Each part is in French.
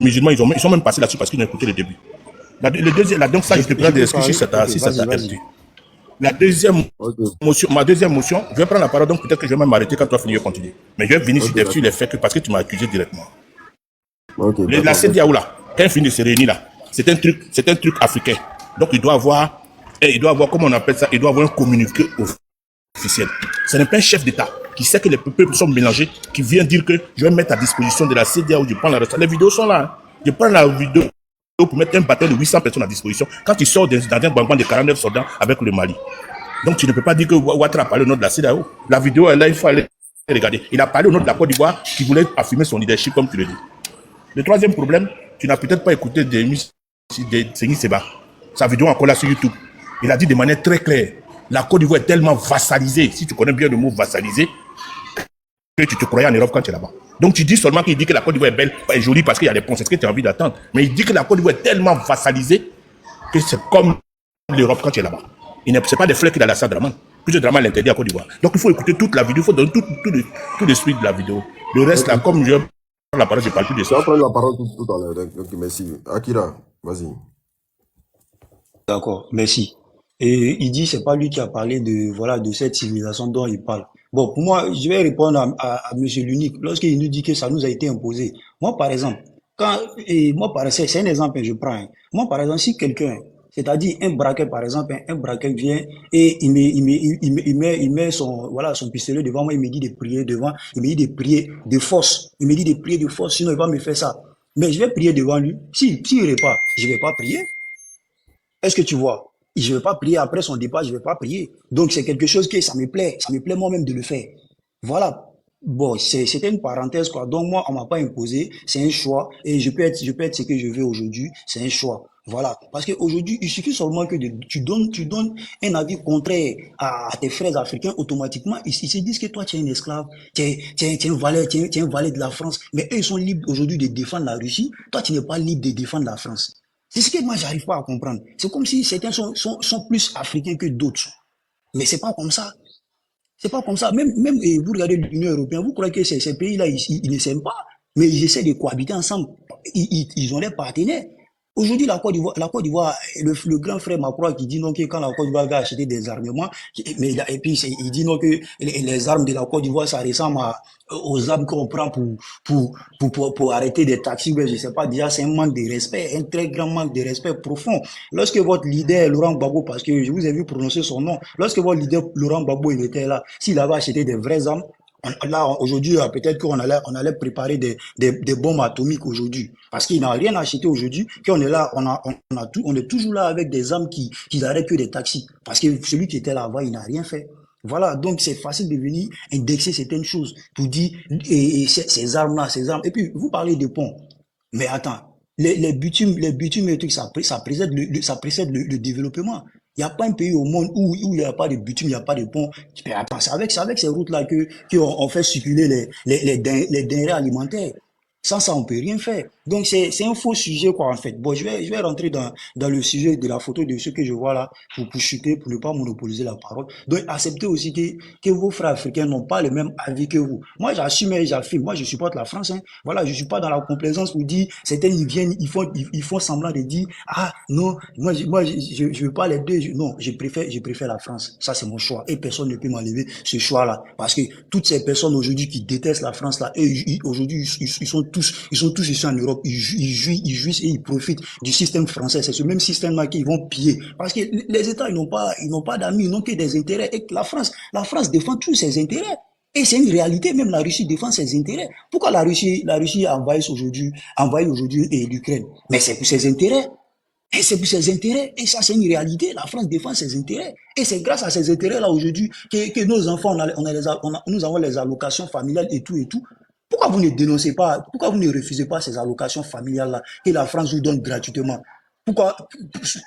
musulmans, ils sont même passés là-dessus parce qu'ils ont écouté le début. Donc ça, je te prends des excuses si ça t'a heurté. La deuxième motion, ma deuxième motion, je vais prendre la parole, donc peut-être que je vais même m'arrêter quand tu vas finir et continuer. Mais je vais venir sur les faits parce que tu m'as accusé directement. La CEDEAO là, quand elle finit de se réunir là, c'est un truc africain. Donc il doit avoir, comment on appelle ça, il doit avoir un communiqué officiel. Ce n'est pas un chef d'État qui sait que les peuples sont mélangés, qui vient dire que je vais mettre à disposition de la CEDEAO, je prends la recette. Les vidéos sont là. Hein. Je prends la vidéo pour mettre un bataillon de 800 personnes à disposition quand il sort dans un banc de 49 soldats avec le Mali. Donc tu ne peux pas dire que Ouattara a parlé au nom de la CEDEAO. La vidéo est là, il faut aller regarder. Il a parlé au nom de la Côte d'Ivoire qui voulait affirmer son leadership comme tu le dis. Le troisième problème, tu n'as peut-être pas écouté de Seni Seba. Sa vidéo encore là sur YouTube. Il a dit de manière très claire, la Côte d'Ivoire est tellement vassalisée, si tu connais bien le mot vassalisé, que tu te croyais en Europe quand tu es là-bas. Donc tu dis seulement qu'il dit que la Côte d'Ivoire est belle, est jolie parce qu'il y a des ponts, c'est ce que tu as envie d'attendre. Mais il dit que la Côte d'Ivoire est tellement vassalisée que c'est comme l'Europe quand tu es là-bas. Ce n'est pas des fleurs qu'il a la salle Draman. Plus de Draman l'interdit à Côte d'Ivoire. Donc il faut écouter toute la vidéo, il faut donner tout le suite de la vidéo. Le reste là, comme je prends la parole, je ne parle plus de ça. Je vais prendre la parole tout à l'heure. Donc merci. Akira, vas-y. D'accord, merci. Et il dit c'est pas lui qui a parlé de cette civilisation dont il parle. Bon, pour moi, je vais répondre à Monsieur l'unique lorsqu'il nous dit que ça nous a été imposé. Moi, par exemple, c'est un exemple que je prends. Hein. Moi, par exemple, si quelqu'un, c'est-à-dire un braqueur, par exemple, un braqueur vient et il met son pistolet devant moi, il me dit de prier devant, il me dit de prier de force, sinon il va me faire ça. Mais je vais prier devant lui. S'il n'est pas, je vais pas prier. Est-ce que tu vois? Je ne vais pas prier après son départ, je ne vais pas prier. Donc c'est quelque chose que ça me plaît moi-même de le faire. Voilà. Bon, c'était une parenthèse quoi. Donc moi, on m'a pas imposé, c'est un choix et je peux être ce que je veux aujourd'hui, c'est un choix. Voilà. Parce qu'aujourd'hui, il suffit seulement que tu donnes un avis contraire à tes frères africains, automatiquement, ils se disent que toi, tu es un esclave, tu es un valet, tu es un valet de la France. Mais eux, ils sont libres aujourd'hui de défendre la Russie. Toi, tu n'es pas libre de défendre la France. C'est ce que moi, j'arrive pas à comprendre. C'est comme si certains sont plus africains que d'autres. Mais c'est pas comme ça. C'est pas comme ça. Même vous regardez l'Union européenne, vous croyez que ces pays-là, ils ne s'aiment pas, mais ils essaient de cohabiter ensemble. Ils ont des partenaires. Aujourd'hui, la Côte d'Ivoire, le grand frère Macron qui dit non que quand la Côte d'Ivoire va acheter des armements, et puis il dit non que les armes de la Côte d'Ivoire, ça ressemble aux armes qu'on prend pour arrêter des taxis, je sais pas, déjà c'est un manque de respect, un très grand manque de respect profond. Lorsque votre leader, Laurent Gbagbo, parce que je vous ai vu prononcer son nom, lorsque votre leader, Laurent Gbagbo, il était là, s'il avait acheté des vraies armes, là, aujourd'hui, peut-être qu'on allait préparer des bombes atomiques aujourd'hui. Parce qu'il n'a rien acheté aujourd'hui, qu'on est là, on est toujours là avec des armes qui arrêtent que des taxis. Parce que celui qui était là avant, il n'a rien fait. Voilà, donc c'est facile de venir indexer certaines choses pour dire, et ces armes-là, ces armes. Et puis, vous parlez de ponts. Mais attends, les bitumes et trucs, ça précède le développement. Il n'y a pas un pays au monde où il n'y a pas de bitume, il n'y a pas de pont. Mais attends, c'est avec ces routes-là qu'on fait circuler les denrées alimentaires. Sans ça, on peut rien faire. Donc, c'est un faux sujet, quoi, en fait. Bon, je vais rentrer dans le sujet de la photo de ce que je vois là, pour chuter, pour ne pas monopoliser la parole. Donc, acceptez aussi que vos frères africains n'ont pas le même avis que vous. Moi, j'assume et j'affirme. Moi, je supporte la France, hein. Voilà, je suis pas dans la complaisance où dire, certains, ils viennent, ils font semblant de dire, ah, non, je veux pas les deux. Non, je préfère la France. Ça, c'est mon choix. Et personne ne peut m'enlever ce choix-là. Parce que toutes ces personnes aujourd'hui qui détestent la France là, et aujourd'hui, ils sont tous ici en Europe, ils jouissent et ils profitent du système français. C'est ce même système-là qu'ils vont piller. Parce que les États, ils n'ont pas d'amis, ils n'ont que des intérêts. Et la France défend tous ses intérêts. Et c'est une réalité, même la Russie défend ses intérêts. Pourquoi la Russie envahit aujourd'hui l'Ukraine? Mais c'est pour ses intérêts. Et c'est pour ses intérêts. Et ça, c'est une réalité. La France défend ses intérêts. Et c'est grâce à ces intérêts-là aujourd'hui que nos enfants, nous avons les allocations familiales et tout et tout. Pourquoi vous ne dénoncez pas, pourquoi vous ne refusez pas ces allocations familiales-là que la France vous donne gratuitement? Pourquoi,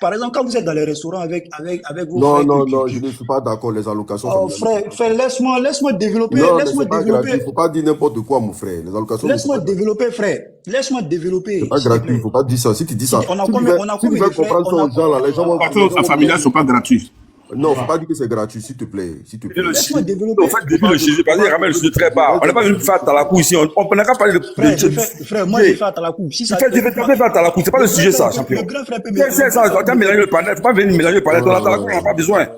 par exemple, quand vous êtes dans les restaurants avec vos frères... Non, je ne suis pas d'accord, les allocations familiales. Frère, laisse-moi développer. Non, mais c'est pas gratuit, il ne faut pas dire n'importe quoi, mon frère. Les allocations... Laisse-moi développer, frère. Laisse-moi développer. C'est pas gratuit, il ne faut pas dire ça. Si tu dis ça, on a combien de frères? comprendre ça aux gens, là, les gens vont... Les allocations familiales ne sont pas gratuites. Non, faut pas dire que c'est gratuit, s'il te plaît. S'il te Et plaît. le Laisse-moi sujet, développer. en fait, depuis le sujet, parce qu'il ramène le sujet très bas. On n'est pas venu faire Talakou ici. On n'a qu'à parler Frère, moi j'ai fait à Talakou. Si ça tu fais faire Talakou, c'est pas le sujet, ça, champion. Le grand frère peut C'est ça, tu as mélangé le panel. Faut pas venir mélanger le panel. Dans la Talakou, on n'a pas besoin.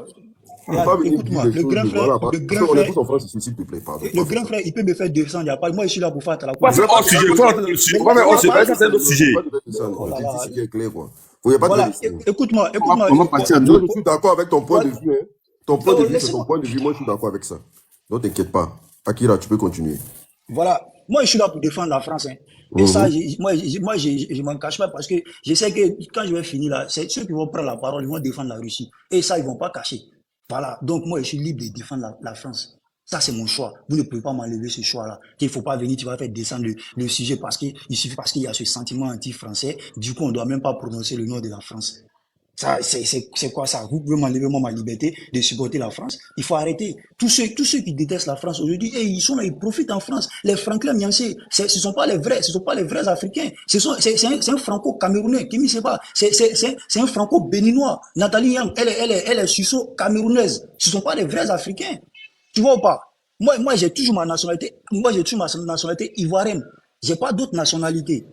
Faut pas venir Écoute-moi, dire des le choses, grand frère, voilà, le parce grand qu'on est frère, tous en France ici, s'il te plaît, pardon. le grand frère, il peut me faire descendre. Il y a pas, moi je suis là pour faire Talakou. Pas faire hors sujet. Il faut entendre le sujet. Faut pas faire hors sujet. Ça, c'est un autre sujet. On te dit ce qui est clair, quoi. Faut y a pas Voilà, de écoute-moi. On va passer à Moi, d'autres. je suis d'accord avec ton point de vue, hein. Ton point de vue, c'est Laissez-moi. ton point de vue. Moi, je suis d'accord avec ça. Donc, t'inquiète pas. Akira, tu peux continuer. Voilà, moi je suis là pour défendre la France. Hein. Et ça, je m'en cache pas parce que je sais que quand je vais finir là, c'est ceux qui vont prendre la parole, ils vont défendre la Russie. Et ça, ils vont pas cacher. Voilà, donc moi je suis libre de défendre la France. Ça, c'est mon choix. Vous ne pouvez pas m'enlever ce choix-là. Il ne faut pas venir, tu vas faire descendre le sujet parce qu'il y a ce sentiment anti-français. Du coup, on ne doit même pas prononcer le nom de la France. Ça, c'est quoi ça? Vous pouvez m'enlever moi ma liberté de supporter la France. Il faut arrêter. Tous ceux qui détestent la France aujourd'hui, ils sont là, ils profitent en France. Les Franklin Miancé, ce sont pas les vrais Africains. C'est un Franco-Camerounais, qui ne sait pas. C'est un Franco-Béninois. Nathalie Yang, elle est susso-camerounaise. Ce sont pas les vrais Africains. Tu vois ou pas? Moi, j'ai toujours ma nationalité. Moi, j'ai toujours ma nationalité ivoirienne. J'ai pas d'autre nationalité.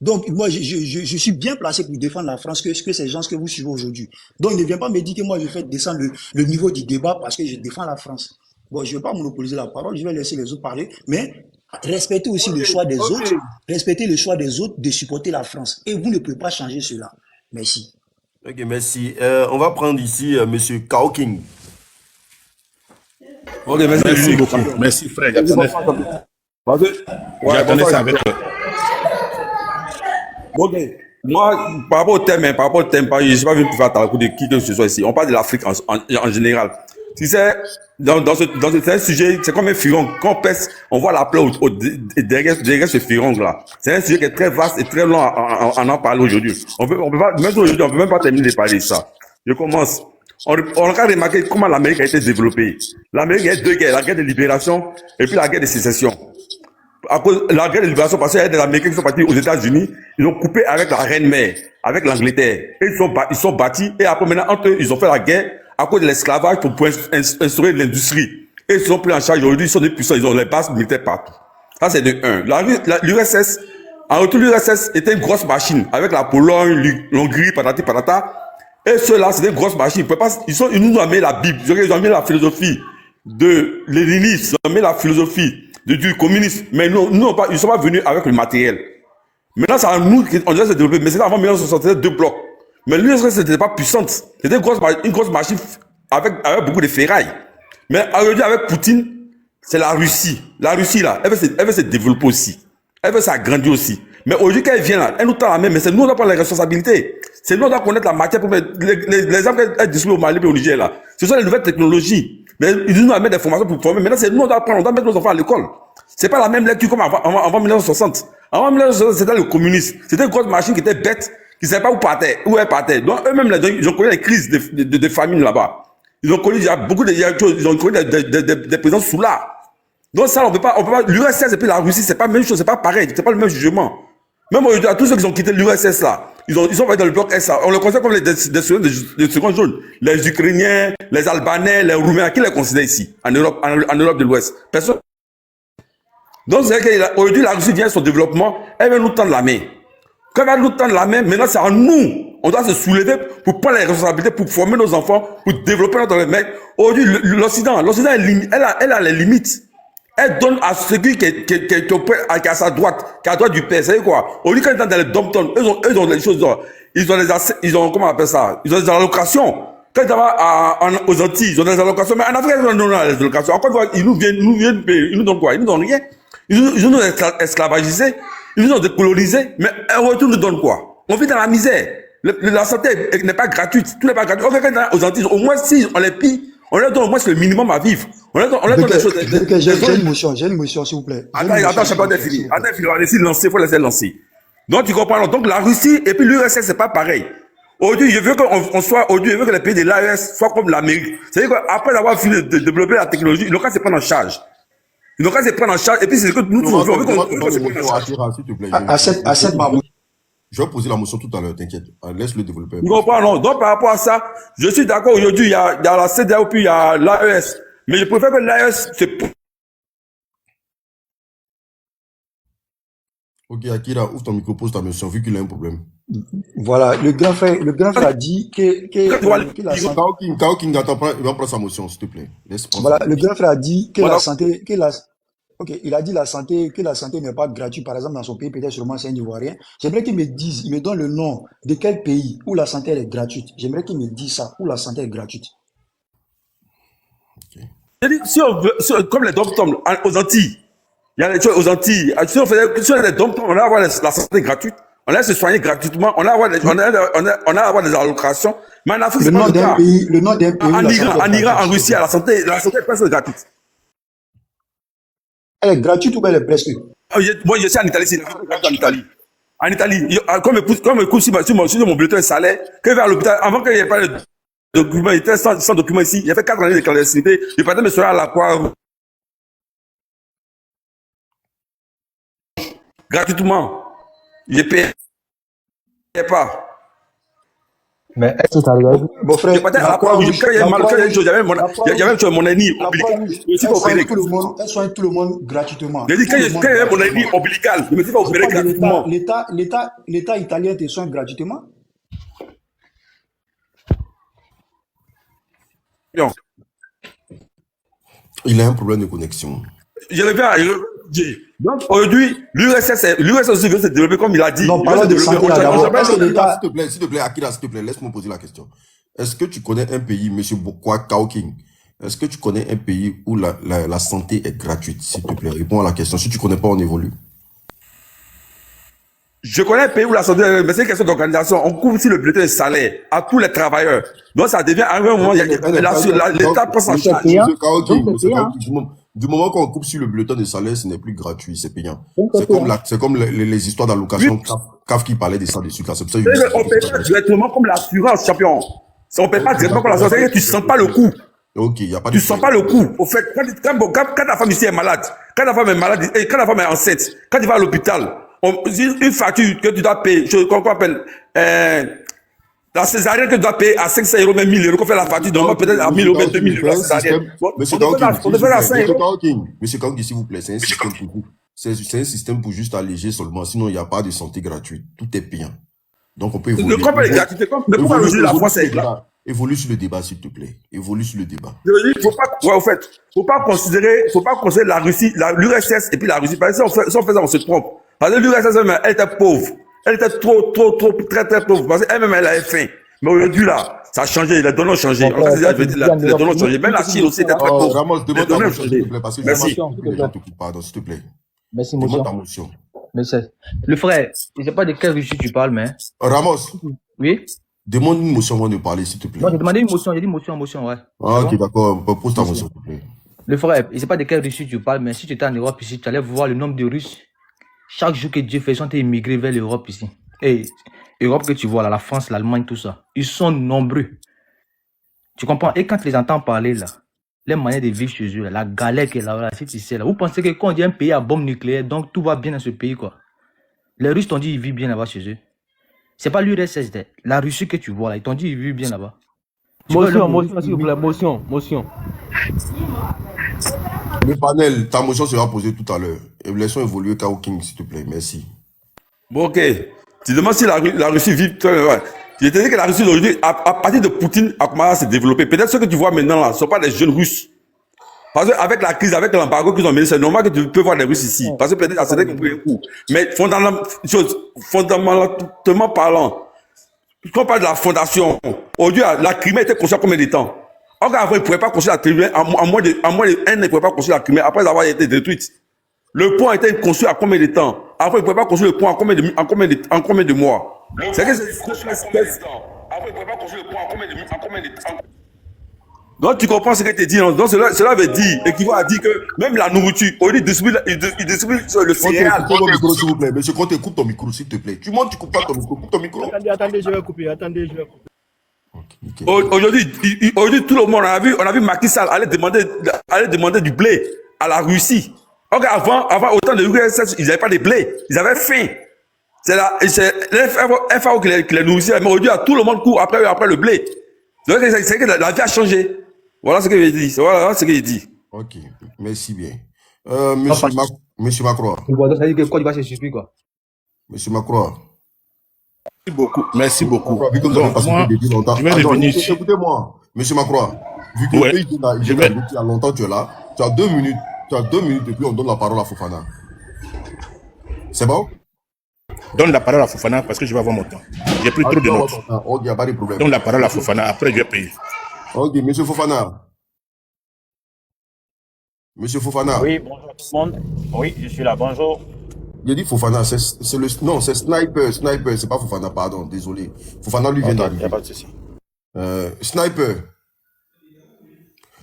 Donc, moi, je suis bien placé pour défendre la France que ces gens que vous suivez aujourd'hui. Donc, ne viens pas me dire que moi, je fais descendre le niveau du débat parce que je défends la France. Bon, je ne vais pas monopoliser la parole, je vais laisser les autres parler, mais respectez aussi le choix des autres, respectez le choix des autres de supporter la France. Et vous ne pouvez pas changer cela. Merci. Ok, merci. On va prendre ici Monsieur Kao King. Ok, merci. Merci beaucoup. Merci, frère. J'attendais ça avec. Ok. Moi, par rapport au thème, je ne suis pas venu pour faire Talakou de qui que ce soit ici. On parle de l'Afrique en général. Tu sais, c'est un sujet, c'est comme un firon. Quand on pèse, on voit la plaie derrière ce firon-là. C'est un sujet qui est très vaste et très long à en parler aujourd'hui. On peut pas, même aujourd'hui, on peut même pas terminer de parler de ça. Je commence. On a remarqué comment l'Amérique a été développée. L'Amérique, il y a deux guerres, la guerre de libération et puis la guerre de sécession. À cause de la guerre de libération, parce qu'il y a des Américains qui sont partis aux États-Unis, ils ont coupé avec la reine mère, avec l'Angleterre. Et ils sont bâtis, et après maintenant, entre eux, ils ont fait la guerre à cause de l'esclavage pour instaurer l'industrie. Et ils sont pris en charge aujourd'hui, ils sont des puissants, ils ont les bases militaires partout. Ça, c'est de un. L'URSS, en retour, l'URSS était une grosse machine, avec la Pologne, l'Hongrie, patati patata. Et ceux-là, c'est des grosses machines. Ils nous ont amené la Bible, ils ont amené la philosophie de léninisme, ils ont amené la philosophie du communisme, mais ils ne sont pas venus avec le matériel. Maintenant, c'est à nous qu'on doit se développer, mais c'était avant 1967, deux blocs. Mais l'URSS n'était pas puissante. C'était une grosse machine avec beaucoup de ferraille. Mais aujourd'hui, avec Poutine, c'est la Russie. La Russie, là, elle veut se développer aussi. Elle veut s'agrandir aussi. Mais aujourd'hui, quand elle vient là, elle nous tend la main, mais c'est nous qui avons prendre les responsabilités. C'est nous qui devons connaître la matière pour mettre les armes qu'elle distribue au Mali et au Niger, là. Ce sont les nouvelles technologies. Mais ils nous amènent des formations pour former. Maintenant, c'est nous qui devons prendre, on doit mettre nos enfants à l'école. C'est pas la même lecture comme avant 1960. Avant 1960, c'était le communisme. C'était une grosse machine qui était bête, qui ne savait pas où elle partait. Donc, eux-mêmes, ils ont connu les crises de famine là-bas. Ils ont connu, il y a beaucoup de choses, ils ont connu des présidents sous là. Donc, ça, on peut pas, l'URSS et puis la Russie, c'est pas la même chose, c'est pas pareil, c'est pas le même jugement. Même aujourd'hui, à tous ceux qui ont quitté l'URSS là, ils sont dans le bloc S là. On les considère comme des secondes zones. Les Ukrainiens, les Albanais, les Roumains, qui les considère ici, en Europe de l'Ouest? Personne. Donc, c'est qu'aujourd'hui, la Russie vient son développement, elle veut nous tendre la main. Quand elle va nous tendre la main, maintenant, c'est à nous. On doit se soulever pour prendre les responsabilités, pour former nos enfants, pour développer notre mec. Aujourd'hui, l'Occident, elle a les limites. Elle donne à celui qui est à sa droite, qui est à droite du père. C'est quoi? Aujourd'hui, quand ils sont dans les dom-toms, eux ont les choses, ils ont, comment on appelle ça? Ils ont des allocations. Quand ils vont aux Antilles, ils ont des allocations. Mais en Afrique, ils ont des allocations. Encore une fois, ils nous viennent payer. Ils nous donnent quoi? Ils nous donnent rien. Ils nous ont esclavagisés. Ils nous ont décolonisés. Mais en retour, ils nous donnent quoi? On vit dans la misère. La santé n'est pas gratuite. Tout n'est pas gratuit. Quand ils sont aux Antilles, au moins, si on les pille, on leur donne au moins le minimum à vivre. On leur donne des choses. J'ai une motion, s'il vous plaît. Attends, je sais pas fini. Attends, il faut laisser lancer, il faut laisser lancer. Donc, tu comprends? Donc, la Russie et puis l'URSS, c'est pas pareil. Aujourd'hui, je veux que les pays de l'AES soient comme l'Amérique. C'est-à-dire qu'après avoir fini de développer la technologie, ils n'ont qu'à se prendre en charge. Ils n'ont qu'à se prendre en charge. Et puis, c'est ce que nous, on veut qu'on se prenne en charge. Accepte ma motion. Je vais poser la motion tout à l'heure, t'inquiète. Laisse-le développer. Tu comprends, non? Donc, par rapport à ça, je suis d'accord, aujourd'hui, il y a la CEDEAO, puis il y a l'AES. Mais je préfère que l'AES se... Ok, Akira, ouvre ton micro, pose ta motion, vu qu'il a un problème. Voilà, le grand frère a dit que la santé, Kao King, attends, il va prendre sa motion, s'il te plaît. Laisse prendre voilà, sa le grand frère a dit que Voilà. la santé, ok, il a dit que la santé n'est pas gratuite, par exemple, dans son pays, peut-être sûrement c'est un Ivoirien. J'aimerais qu'il me dise, il me donne le nom de quel pays où la santé elle est gratuite. J'aimerais qu'il me dise ça, où la santé est gratuite. Je dis, si on veut, comme les dom-toms aux Antilles, il y a des choses aux Antilles. Si on faisait des dom-toms, on allait avoir la santé gratuite, on allait se soigner gratuitement, on allait avoir des allocations. Mais en Afrique, Le c'est pas nom le d'un cas. pays, le nom d'un pays où En la Iran, santé est en gratuite. Russie, la santé est presque gratuite. Elle est gratuite ou bien elle est presque? Moi, je suis en Italie, c'est une santé gratuite en Italie. En Italie, comme écoute, sur mon bulletin de salaire, que vers l'hôpital, avant qu'il n'y ait pas de documents, il était sans documents ici, il a fait 4 années de clandestinité, je partais me soigner à la croix gratuitement. Je ne payais pas. Mais est-ce que ça arrive? Bon frère, Je partais à la la Croix-Rouge. Quand il y avait la mal, quand il y avait une chose, Croix-Rouge, il y avait mon ennemi la ombilical. Croix-Rouge, Je me suis fait opérer. elle soigne tout le monde gratuitement. J'ai dit, Tout le monde quand il y avait mon ennemi gratuitement. ombilical, je me suis fait Je opérer parle de gratuitement. l'État italien te soigne gratuitement. Non. Il a un problème de connexion. Je reviens à donc aujourd'hui, l'URSS aussi veut se développer comme il a dit. Non, Il veut se parlons de développer. santé là d'abord. Est-ce que l'État, S'il te plaît, Akira, s'il te plaît, laisse-moi poser la question. Est-ce que tu connais un pays, monsieur Bokwa Kao King, est-ce que tu connais un pays où la santé est gratuite, s'il te plaît? Réponds à la question. Si tu connais pas, on évolue. Je connais un pays où la santé, mais c'est une question d'organisation. On couvre aussi le bulletin de salaire à tous les travailleurs. Donc ça devient à un moment, l'État prend sa charge. Monsieur Kao King, Donc, c'est payant. du moment qu'on coupe sur le bulletin de salaire, ce n'est plus gratuit, c'est payant. Donc, C'est comme les histoires d'allocation. CAF qui parlait de ça dessus, là. C'est pour ça que On ne paie pas directement comme l'assurance, champion. On ne paie pas directement comme l'assurance. C'est-à-dire que tu ne sens pas le coup. Ok, il n'y a pas de. Tu ne sens pas le coup. Au fait, quand ta femme ici est malade, quand ta femme est malade, et quand ta femme est enceinte, quand tu vas à l'hôpital, une facture que tu dois payer, qu'on appelle, la césarienne que tu dois payer à 500 €, même 1000 €, qu'on fait la facture, donc peut-être à 1000 €, même 2000 €, la césarienne. Monsieur Kao King, s'il vous plaît, c'est un système pour vous. C'est un système pour juste alléger seulement. Sinon, il n'y a pas de santé gratuite. Tout est payant. Donc, on peut évoluer. Le corps est gratuit. Mais pourquoi aujourd'hui la France est là? Évolue sur le débat, s'il te plaît. Évolue sur le débat. Faut pas considérer la Russie, l'URSS et puis la Russie. Parce que si on fait ça, on se trompe. Parce que l'URSS elle-même, elle était pauvre. Elle était trop, très pauvre. Parce qu'elle-même, elle avait faim. Mais aujourd'hui, là, ça a changé. Les données ont changé. En fait, les données ont changé. Même la Chine aussi était très pauvre. Ramos, Les demande ta données ont motion, s'il changé. te plaît. Parce que Merci. Pardon, s'il te plaît. Merci, Demande ta monsieur. motion. Monsieur. Le frère, je ne sais pas de quelle Russie tu parles, mais. Ramos, Oui? demande une motion avant de parler, s'il te plaît. Non, j'ai demandé une motion, j'ai dit motion, ouais. Ah, C'est ok, bon? d'accord. Pose ta motion, s'il te plaît. Le frère, je ne sais pas de quelle Russie tu parles, mais si tu étais en Europe ici, tu allais voir le nombre de Russes. Chaque jour que Dieu fait, ils sont immigrés vers l'Europe ici. Et Europe que tu vois là, la France, l'Allemagne, tout ça, ils sont nombreux. Tu comprends? Et quand tu les entends parler là, les manières de vivre chez eux, là, la galère qu'il y a là, si tu sais là, vous pensez que quand on dit un pays à bombe nucléaire, donc tout va bien dans ce pays quoi. Les Russes t'ont dit ils vivent bien là-bas chez eux. C'est pas l'URSS, la Russie que tu vois là, ils t'ont dit ils vivent bien là-bas. Motion, s'il vous plaît, motion. Le panel, ta motion sera posée tout à l'heure. Et laissons évoluer Kao King, s'il te plaît. Merci. Bon, ok. Tu demandes si la Russie vit. Ouais. Je te dis que la Russie aujourd'hui, à partir de Poutine, a commencé à se développer. Peut-être ce que tu vois maintenant là, ne sont pas des jeunes Russes. Parce qu'avec la crise, avec l'embargo qu'ils ont mis, c'est normal que tu peux voir des Russes ici. Parce que peut-être c'est qu'ils ont pris un coup. Mais fondamentalement parlant, quand on parle de la fondation, aujourd'hui, la Crimée était construite combien de temps? Encore avant, ils ne pouvaient pas construire la Crimée, en moins de un, ils ne pouvaient pas construire la Crimée après avoir été détruite. Le pont a été construit à combien de temps? Après, ils ne pouvaient pas construire le pont en combien de mois? C'est que c'est après, ils ne pouvaient pas construire le pont en combien de temps? Donc, tu comprends ce que je te dis. Donc, cela veut dire, équivaut à dire que même la nourriture, aujourd'hui, ils distribuent le céréal. Coupe ton micro, s'il vous plaît. Monsieur Conte, coupe ton micro, s'il te plaît. Tu montes, tu coupes pas ton micro. Coupe ton micro. Attendez, je vais couper. Okay. Aujourd'hui, tout le monde, on a vu Macky Sall aller demander du blé à la Russie. Donc, avant, autant de l'URSS, ils n'avaient pas de blé. Ils avaient faim. C'est le FAO qui les nourrissait, mais aujourd'hui, tout le monde court après le blé. Donc, c'est que la vie a changé. Voilà ce que je dis. Voilà ce que je dis. Ok, merci bien. Monsieur Macron. Ça dit que Côte d'Ivoire, c'est suffit, quoi. Monsieur Macron. Merci beaucoup. Merci beaucoup. Vu que vous avez Donc, passé moi, depuis longtemps. je vais revenir sur... Écoutez-moi, Monsieur Macron. Vu que Ouais, il y a longtemps tu es là, tu as 2 minutes. Tu as 2 minutes et puis on donne la parole à Fofana. C'est bon? donne la parole à Fofana parce que je vais avoir mon temps. J'ai pris trop de notes. Ok, il n'y a pas de problème. Donne la parole à Fofana, après je vais payer. Ok, Monsieur Fofana. Monsieur Fofana. Oui, bonjour tout le monde. Oui, je suis là, bonjour. J'ai dit Fofana, c'est le... Non, c'est Sniper, c'est pas Fofana, pardon, désolé. Fofana lui vient d'arriver. Il n'y a pas de souci.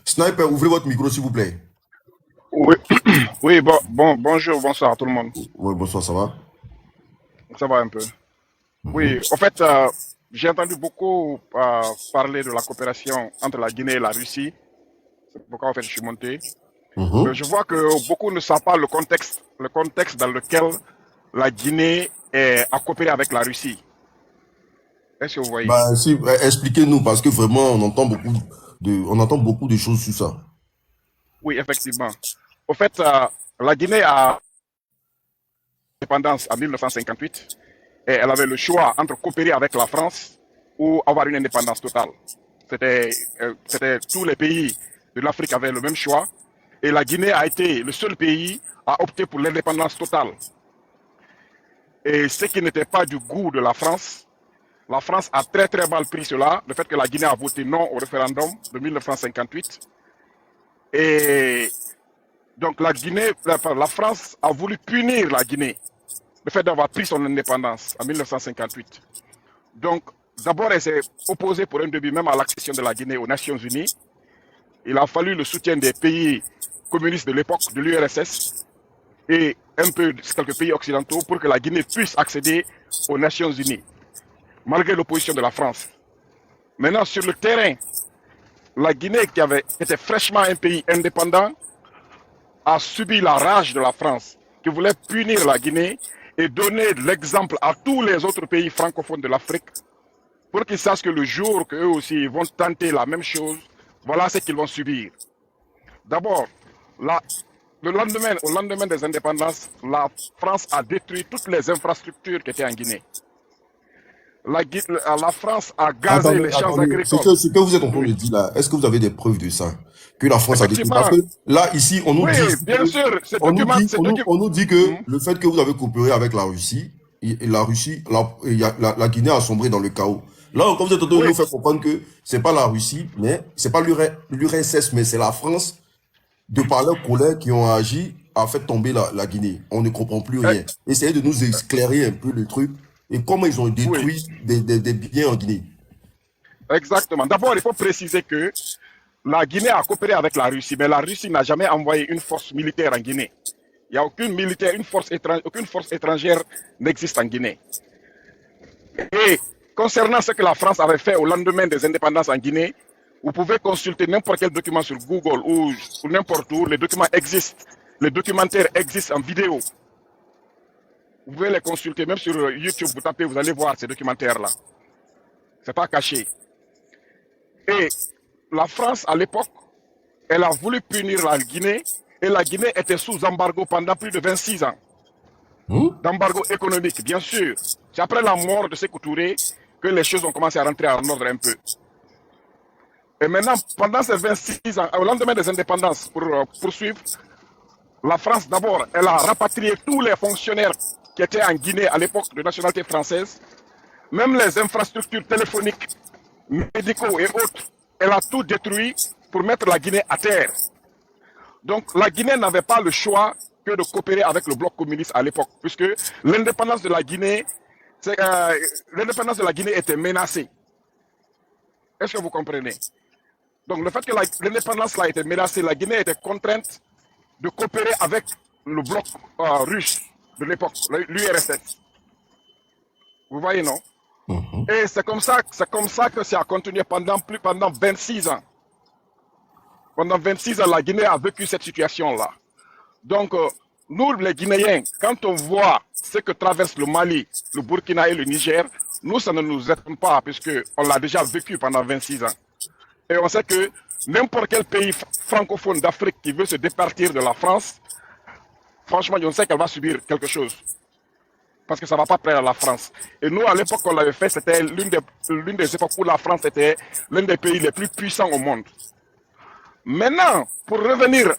Sniper, ouvrez votre micro s'il vous plaît. Oui, oui bonjour, bonsoir à tout le monde. Oui, bonsoir, ça va? Ça va un peu. Oui, en fait, j'ai entendu beaucoup parler de la coopération entre la Guinée et la Russie. C'est pourquoi en fait je suis monté. Je vois que beaucoup ne savent pas le contexte dans lequel la Guinée a coopéré avec la Russie. Est-ce que vous voyez? Bah, si, expliquez-nous, parce que vraiment, on entend beaucoup de choses sur ça. Oui, effectivement. En fait, la Guinée a l'indépendance en 1958 et elle avait le choix entre coopérer avec la France ou avoir une indépendance totale. C'était tous les pays de l'Afrique avaient le même choix et la Guinée a été le seul pays à opter pour l'indépendance totale. Et ce qui n'était pas du goût de la France a très très mal pris cela, le fait que la Guinée a voté non au référendum de 1958. Et donc la France a voulu punir la Guinée, le fait d'avoir pris son indépendance en 1958. Donc d'abord elle s'est opposée pour un début même à l'accession de la Guinée aux Nations Unies. Il a fallu le soutien des pays communistes de l'époque, de l'URSS, et un peu quelques pays occidentaux pour que la Guinée puisse accéder aux Nations Unies, malgré l'opposition de la France. Maintenant, sur le terrain, la Guinée, qui était fraîchement un pays indépendant, a subi la rage de la France, qui voulait punir la Guinée et donner l'exemple à tous les autres pays francophones de l'Afrique, pour qu'ils sachent que le jour qu'eux aussi vont tenter la même chose, voilà ce qu'ils vont subir. D'abord, au lendemain des indépendances, la France a détruit toutes les infrastructures qui étaient en Guinée. La France a gazé les champs agricoles. Ce que vous êtes en train de dire là, est-ce que vous avez des preuves de ça? Que la France a détruit? Parce que là, ici, on nous dit... Oui, bien sûr. On nous dit que le fait que vous avez coopéré avec la Russie, la Guinée a sombré dans le chaos. Là, quand vous êtes en train de nous faire comprendre que c'est pas la Russie, mais c'est pas l'URSS, mais c'est la France, de par leur colère qui ont agi, a fait tomber la Guinée. On ne comprend plus rien. Essayez de nous éclairer un peu le truc et comment ils ont détruit des biens en Guinée. Exactement. D'abord, il faut préciser que la Guinée a coopéré avec la Russie, mais la Russie n'a jamais envoyé une force militaire en Guinée. Il n'y a aucune force étrangère n'existe en Guinée. Et concernant ce que la France avait fait au lendemain des indépendances en Guinée, vous pouvez consulter n'importe quel document sur Google ou n'importe où, les documents existent. Les documentaires existent en vidéo. Vous pouvez les consulter, même sur YouTube, vous tapez, vous allez voir ces documentaires-là. C'est pas caché. Et la France, à l'époque, elle a voulu punir la Guinée, et la Guinée était sous embargo pendant plus de 26 ans. D'embargo économique, bien sûr. C'est après la mort de Sékou Touré que les choses ont commencé à rentrer en ordre un peu. Et maintenant, pendant ces 26 ans, au lendemain des indépendances, pour poursuivre, la France, d'abord, elle a rapatrié tous les fonctionnaires qui étaient en Guinée à l'époque de nationalité française, même les infrastructures téléphoniques, médicaux et autres, elle a tout détruit pour mettre la Guinée à terre. Donc la Guinée n'avait pas le choix que de coopérer avec le bloc communiste à l'époque, puisque l'indépendance de la Guinée, était menacée. Est-ce que vous comprenez? Donc le fait que l'indépendance là était menacée, la Guinée était contrainte de coopérer avec le bloc russe de l'époque, l'URSS. Vous voyez, non? Et c'est comme ça que ça a continué pendant 26 ans. Pendant 26 ans, la Guinée a vécu cette situation-là. Donc, nous, les Guinéens, quand on voit ce que traverse le Mali, le Burkina et le Niger, nous, ça ne nous étonne pas, puisqu'on l'a déjà vécu pendant 26 ans. Et on sait que n'importe quel pays francophone d'Afrique qui veut se départir de la France, franchement, on sait qu'elle va subir quelque chose. Parce que ça ne va pas plaire à la France. Et nous, à l'époque qu'on l'avait fait, c'était l'une des époques où la France était l'un des pays les plus puissants au monde. Maintenant, pour revenir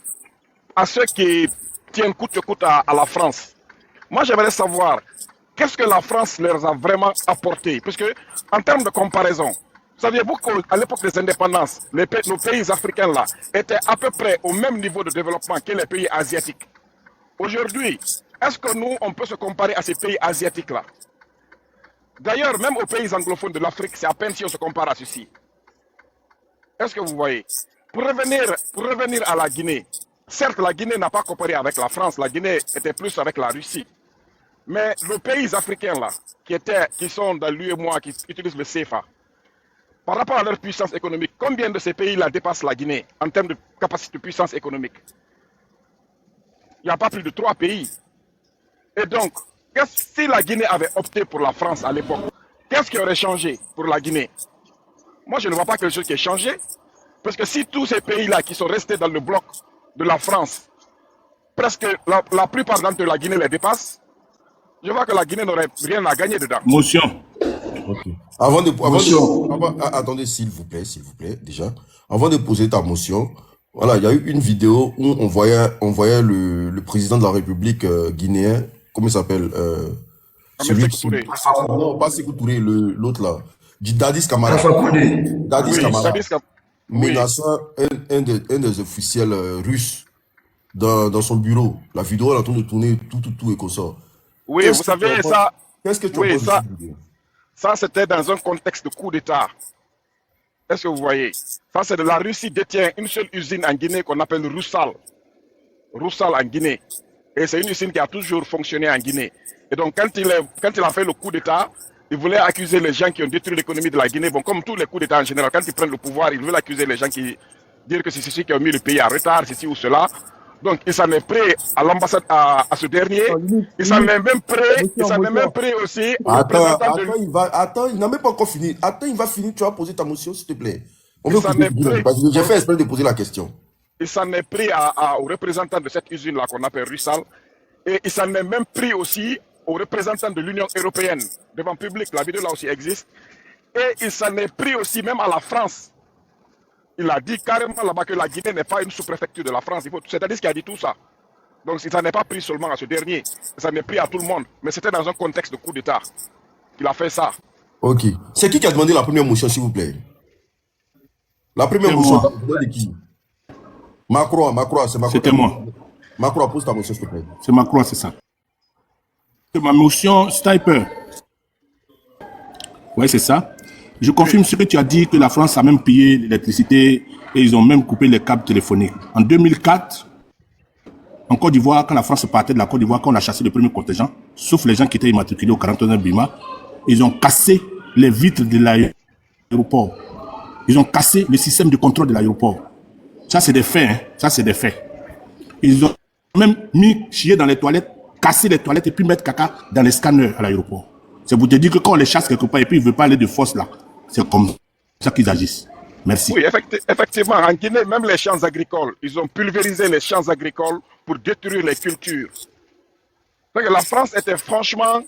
à ceux qui tiennent coûte que coûte à la France, moi j'aimerais savoir qu'est-ce que la France leur a vraiment apporté. Puisque, en termes de comparaison, saviez-vous qu'à l'époque des indépendances, nos pays africains là étaient à peu près au même niveau de développement que les pays asiatiques? Aujourd'hui, est-ce que nous, on peut se comparer à ces pays asiatiques-là? D'ailleurs, même aux pays anglophones de l'Afrique, c'est à peine si on se compare à ceci. Est-ce que vous voyez? Pour revenir à la Guinée, certes, la Guinée n'a pas coopéré avec la France, la Guinée était plus avec la Russie. Mais les pays africains là, qui sont dans l'UEMOA, qui utilisent le CFA, par rapport à leur puissance économique, combien de ces pays-là dépassent la Guinée en termes de capacité de puissance économique? Il n'y a pas plus de 3 pays. Et donc, si la Guinée avait opté pour la France à l'époque, qu'est-ce qui aurait changé pour la Guinée? Moi, je ne vois pas quelque chose qui ait changé. Parce que si tous ces pays-là qui sont restés dans le bloc de la France, presque la plupart d'entre eux, la Guinée les dépasse, je vois que la Guinée n'aurait rien à gagner dedans. Motion. Ok. Attendez, s'il vous plaît, déjà. Avant de poser ta motion, voilà, il y a eu une vidéo où on voyait le président de la République guinéen, comment il s'appelle celui qui... Non, pas Sékou Touré, l'autre là. Dadis Camara. Dadis Camara. Menaçant un des officiels russes dans son bureau. La vidéo est en train de tourner tout et comme ça. Oui, vous savez, ça... Qu'est-ce que tu oui, penses? ça, c'était dans un contexte de coup d'État. Est-ce que vous voyez? Ça, c'est de la Russie détient une seule usine en Guinée qu'on appelle Roussal. Roussal en Guinée. Et c'est une usine qui a toujours fonctionné en Guinée. Et donc, quand il a fait le coup d'État, il voulait accuser les gens qui ont détruit l'économie de la Guinée. Bon, comme tous les coups d'État en général, quand ils prennent le pouvoir, ils veulent accuser les gens dire que c'est ceux qui ont mis le pays en retard, ceci ou cela. Donc, il s'en est pris à l'ambassade, à ce dernier. Il s'en est même pris aussi au représentant de... Attends, il n'a même pas encore fini. Attends, il va finir, tu vas poser ta motion, s'il te plaît. Parce que j'ai fait exprès de poser la question. Il s'en est pris au représentant de cette usine-là qu'on appelle Russal. Et il s'en est même pris aussi aux représentants de l'Union européenne, devant public, la vidéo là aussi existe. Et il s'en est pris aussi même à la France. Il a dit carrément là-bas que la Guinée n'est pas une sous-préfecture de la France. C'est Dadis qui a dit tout ça. Donc il s'en est pas pris seulement à ce dernier, il s'en est pris à tout le monde. Mais c'était dans un contexte de coup d'État qu'il a fait ça. Ok. C'est qui a demandé la première motion, s'il vous plaît? La première motion, de qui? Macron, c'est Macron. C'était moi. Macron, pose ta motion, s'il te plaît. C'est Macron, c'est ça. C'est ma motion Sniper. Oui, c'est ça. Je confirme ce que tu as dit, que la France a même payé l'électricité et ils ont même coupé les câbles téléphoniques. En 2004, en Côte d'Ivoire, quand la France partait de la Côte d'Ivoire, quand on a chassé le premier contingent, sauf les gens qui étaient immatriculés au 41 Bima, ils ont cassé les vitres de l'aéroport. Ils ont cassé le système de contrôle de l'aéroport. Ça, c'est des faits. Hein. Ça, c'est des faits. Ils ont même mis chier dans les toilettes, casser les toilettes et puis mettre caca dans les scanners à l'aéroport. C'est pour te dire que quand on les chasse quelque part et puis ils ne veulent pas aller de force là, c'est comme ça qu'ils agissent. Merci. Oui, effectivement, en Guinée, même les champs agricoles, ils ont pulvérisé les champs agricoles pour détruire les cultures. Donc, la France était franchement,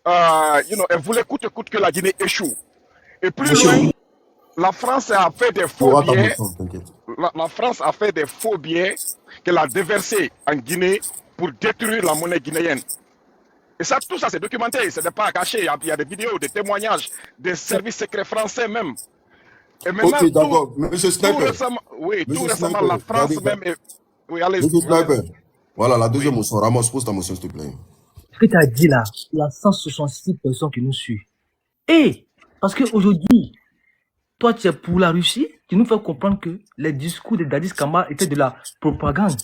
elle voulait coûte que coûte que la Guinée échoue. Et plus loin, la France a fait des faux billets. La France a fait des faux billets qu'elle a déversés en Guinée pour détruire la monnaie guinéenne. Et ça, tout ça, c'est documenté, ce n'est pas caché. Il y a des vidéos, des témoignages, des services secrets français même. Et maintenant, ok, d'accord. Monsieur Sniper. Tout récemment, la France même... Oui, allez. Monsieur Sniper. Voilà, la deuxième motion. Ramos, pose ta motion, s'il te plaît. Ce que tu as dit là, il y a 166 personnes qui nous suivent. Et, parce qu'aujourd'hui, toi, tu es pour la Russie, tu nous fais comprendre que les discours de Dadis Camara étaient de la propagande.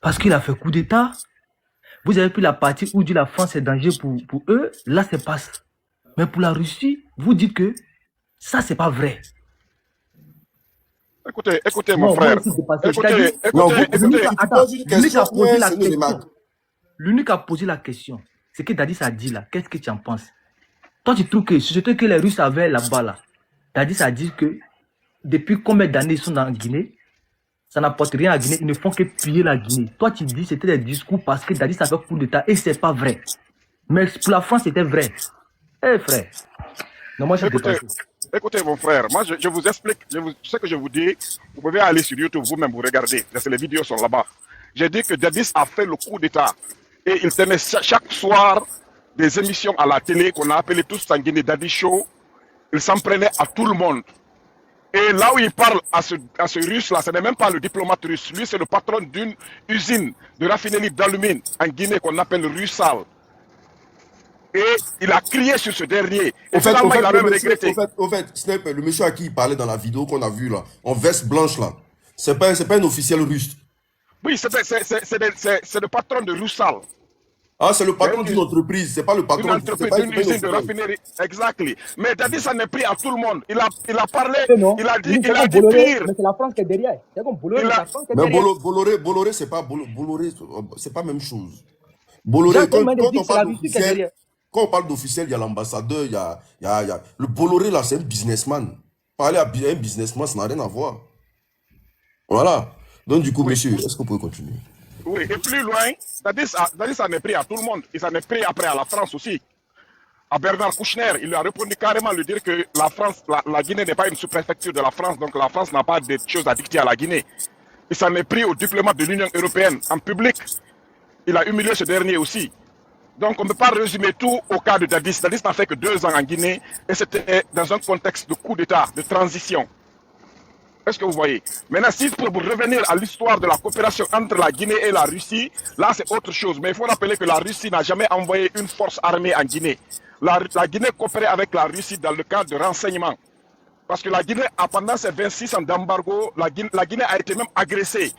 Parce qu'il a fait coup d'État. Vous avez pris la partie où dit la France est danger pour eux, là, c'est passe. Mais pour la Russie, vous dites que ça, c'est pas vrai. Écoutez, mon frère. Écoutez. Attends, je lui ai posé la question. L'unique a posé la question. Ce que Dadis a dit là, qu'est-ce que tu en penses? Toi, tu trouves que ce que les Russes avaient là-bas, là, Dadis a dit que depuis combien d'années ils sont en Guinée, ça n'apporte rien à Guinée, ils ne font que piller la Guinée. Toi, tu dis que c'était des discours parce que Dadis a fait coup d'État et c'est pas vrai. Mais pour la France, c'était vrai. Eh frère. Non, moi, je suis dépassé. Écoutez, mon frère, moi je vous explique, ce que je vous dis, vous pouvez aller sur YouTube vous-même, vous regardez, parce que les vidéos sont là-bas. J'ai dit que Dadis a fait le coup d'État et il tenait chaque soir des émissions à la télé qu'on a appelées tous en Guinée Dadis Show. Il s'en prenait à tout le monde. Et là où il parle à ce russe-là, ce n'est même pas le diplomate russe. Lui, c'est le patron d'une usine de raffinerie d'alumine en Guinée qu'on appelle Russal. Et il a crié sur ce dernier. Et finalement, il a même regretté. Au fait, Snap, le monsieur à qui il parlait dans la vidéo qu'on a vue là, en veste blanche là, c'est pas un officiel russe. Oui, c'est le patron de Russal. Ah, c'est le patron d'une entreprise, c'est pas le patron d'une usine de raffinerie. Exactly. Mais Dadis s'en est pris à tout le monde. Il a parlé, il a dit pire. Mais c'est la France qui est derrière. C'est comme Bolloré, la France qui est derrière. Mais Bolloré, c'est pas Bolloré, c'est pas même chose. Bolloré, quand on parle d'officiel, il y a l'ambassadeur, il y a le Bolloré là, c'est un businessman. Parler à un businessman, ça n'a rien à voir. Voilà. Donc du coup, monsieur, est-ce que vous pouvez continuer? Oui, et plus loin, Dadis s'en est pris à tout le monde. Il s'en est pris après à la France aussi. À Bernard Kouchner, il lui a répondu carrément lui dire que la France, la Guinée n'est pas une sous-préfecture de la France, donc la France n'a pas de choses à dicter à la Guinée. Il s'en est pris aux diplomates de l'Union européenne en public. Il a humilié ce dernier aussi. Donc on ne peut pas résumer tout au cas de Dadis. Dadis n'a fait que 2 ans en Guinée et c'était dans un contexte de coup d'État, de transition. Est-ce que vous voyez? Maintenant, si pour revenir à l'histoire de la coopération entre la Guinée et la Russie, là c'est autre chose. Mais il faut rappeler que la Russie n'a jamais envoyé une force armée en Guinée. La Guinée coopérait avec la Russie dans le cadre de renseignement. Parce que la Guinée, pendant ces 26 ans d'embargo, la Guinée a été même agressée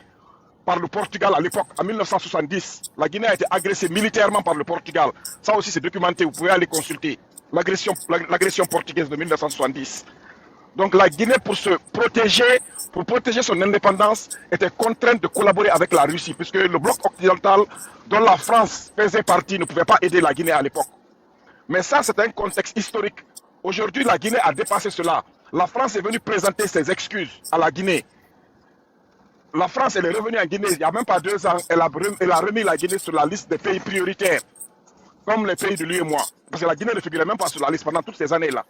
par le Portugal à l'époque, en 1970. La Guinée a été agressée militairement par le Portugal. Ça aussi c'est documenté, vous pouvez aller consulter. L'agression portugaise de 1970. Donc la Guinée, pour protéger son indépendance, était contrainte de collaborer avec la Russie, puisque le bloc occidental dont la France faisait partie ne pouvait pas aider la Guinée à l'époque. Mais ça, c'est un contexte historique. Aujourd'hui, la Guinée a dépassé cela. La France est venue présenter ses excuses à la Guinée. La France, elle est revenue en Guinée il n'y a même pas 2 ans. Elle a remis la Guinée sur la liste des pays prioritaires, comme les pays de l'UEMOA. Parce que la Guinée ne figurait même pas sur la liste pendant toutes ces années-là.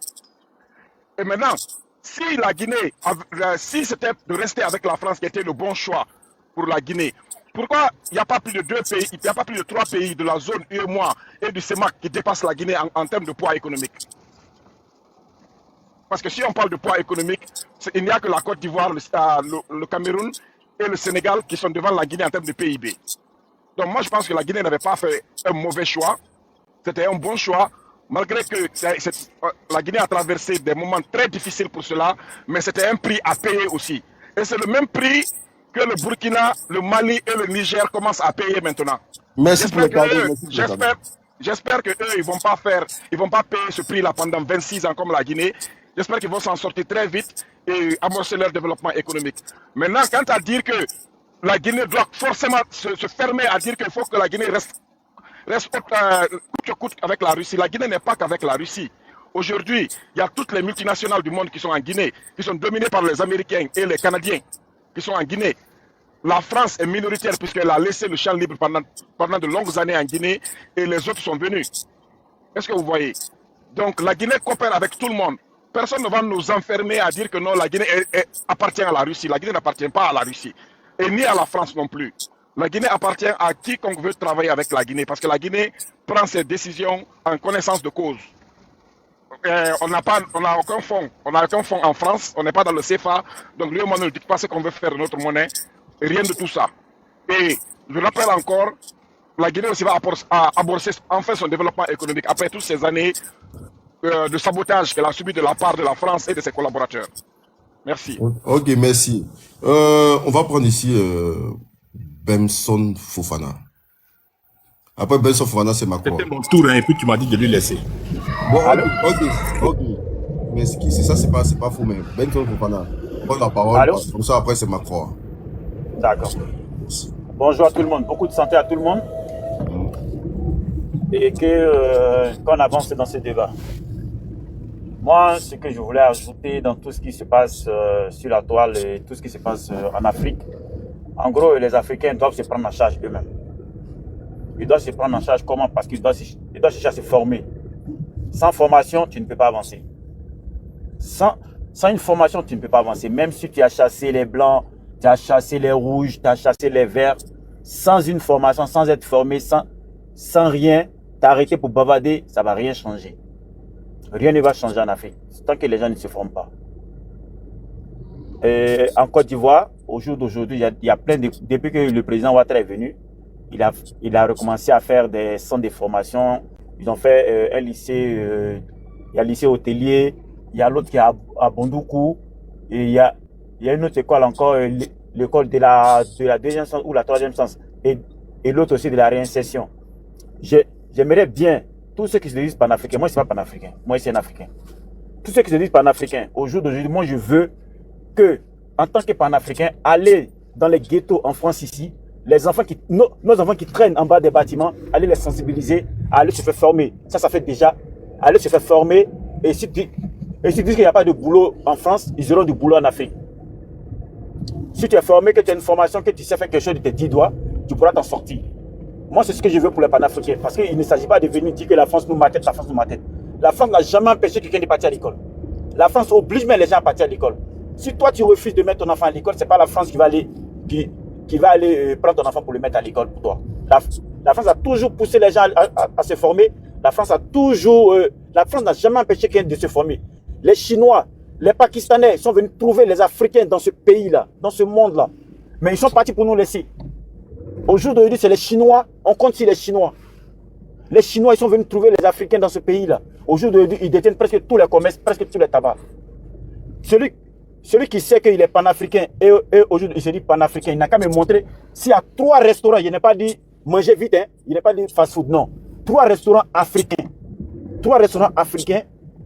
Et maintenant, si la Guinée, si c'était de rester avec la France qui était le bon choix pour la Guinée, pourquoi il n'y a pas plus de 2 pays, il n'y a pas plus de 3 pays de la zone UEMOA et du CEMAC qui dépassent la Guinée en termes de poids économique? Parce que si on parle de poids économique, il n'y a que la Côte d'Ivoire, le Cameroun et le Sénégal qui sont devant la Guinée en termes de PIB. Donc moi je pense que la Guinée n'avait pas fait un mauvais choix, c'était un bon choix. Malgré que la Guinée a traversé des moments très difficiles pour cela, mais c'était un prix à payer aussi. Et c'est le même prix que le Burkina, le Mali et le Niger commencent à payer maintenant. Merci pour le cadeau. J'espère qu'eux, ils vont pas payer ce prix-là pendant 26 ans comme la Guinée. J'espère qu'ils vont s'en sortir très vite et amorcer leur développement économique. Maintenant, quant à dire que la Guinée doit forcément se fermer à dire qu'il faut que la Guinée reste coûte que coûte avec la Russie. La Guinée n'est pas qu'avec la Russie. Aujourd'hui, il y a toutes les multinationales du monde qui sont en Guinée, qui sont dominées par les Américains et les Canadiens, qui sont en Guinée. La France est minoritaire puisqu'elle a laissé le champ libre pendant de longues années en Guinée et les autres sont venus. Est-ce que vous voyez? Donc la Guinée coopère avec tout le monde. Personne ne va nous enfermer à dire que non, la Guinée appartient à la Russie. La Guinée n'appartient pas à la Russie. Et ni à la France non plus. La Guinée appartient à quiconque veut travailler avec la Guinée, parce que la Guinée prend ses décisions en connaissance de cause. On n'a aucun fonds en France, on n'est pas dans le CFA, donc lui, on ne dit pas ce qu'on veut faire de notre monnaie, rien de tout ça. Et je rappelle encore, la Guinée aussi va amorcer enfin son développement économique après toutes ces années de sabotage qu'elle a subi de la part de la France et de ses collaborateurs. Merci. Ok, merci. On va prendre ici Benson Fofana. Après Benson Fofana, c'est Macron. C'était mon tour, hein, et puis tu m'as dit de lui laisser. Bon, ok. Mais c'est ça, c'est pas faux, mais Benson Fofana, prends la parole, parce que comme ça, après, c'est Macron. D'accord. Bonjour à tout le monde. Beaucoup de santé à tout le monde. et qu'on avance dans ce débat. Moi, ce que je voulais ajouter dans tout ce qui se passe sur la toile et tout ce qui se passe en Afrique, en gros, les Africains doivent se prendre en charge eux-mêmes. Ils doivent se prendre en charge comment? Parce qu'ils doivent chercher à se former. Sans formation, tu ne peux pas avancer. Sans une formation, tu ne peux pas avancer. Même si tu as chassé les blancs, tu as chassé les rouges, tu as chassé les verts, sans une formation, sans être formé, sans rien, t'arrêter pour bavarder, ça ne va rien changer. Rien ne va changer en Afrique, tant que les gens ne se forment pas. Et en Côte d'Ivoire, au jour d'aujourd'hui, il y a plein de... Depuis que le président Ouattara est venu, il a recommencé à faire des centres de formation. Ils ont fait un lycée, il y a le lycée hôtelier, il y a l'autre qui est à Bondoukou, et il y a une autre école encore, l'école de la deuxième sens ou la troisième sens, et l'autre aussi de la réinsertion. J'aimerais bien, tous ceux qui se disent panafricains, moi je ne suis pas panafricain, moi je suis un Africain. Tous ceux qui se disent panafricains, au jour d'aujourd'hui, moi je veux que, en tant que panafricain, aller dans les ghettos en France ici, les enfants nos enfants qui traînent en bas des bâtiments, aller les sensibiliser, aller se faire former. Ça fait déjà, aller se faire former, et si tu dis qu'il n'y a pas de boulot en France, ils auront du boulot en Afrique. Si tu es formé, que tu as une formation, que tu sais faire quelque chose de tes 10 doigts, tu pourras t'en sortir. Moi, c'est ce que je veux pour les panafricains. Parce qu'il ne s'agit pas de venir dire que la France nous matette, la France nous matette. La France n'a jamais empêché quelqu'un de partir à l'école. La France oblige même les gens à partir à l'école. Si toi, tu refuses de mettre ton enfant à l'école, ce n'est pas la France qui va aller prendre ton enfant pour le mettre à l'école pour toi. La France a toujours poussé les gens à se former. La France n'a jamais empêché quelqu'un de se former. Les Chinois, les Pakistanais sont venus trouver les Africains dans ce pays-là, dans ce monde-là. Mais ils sont partis pour nous laisser. Aujourd'hui, c'est les Chinois, on compte sur les Chinois. Les Chinois, ils sont venus trouver les Africains dans ce pays-là. Aujourd'hui, ils détiennent presque tous les commerces, presque tous les tabacs. Celui qui sait qu'il est panafricain et aujourd'hui il se dit panafricain, il n'a qu'à me montrer s'il y a 3 restaurants, il n'est pas dit manger vite, hein, il n'est pas dit fast food, non. 3 restaurants africains. 3 restaurants africains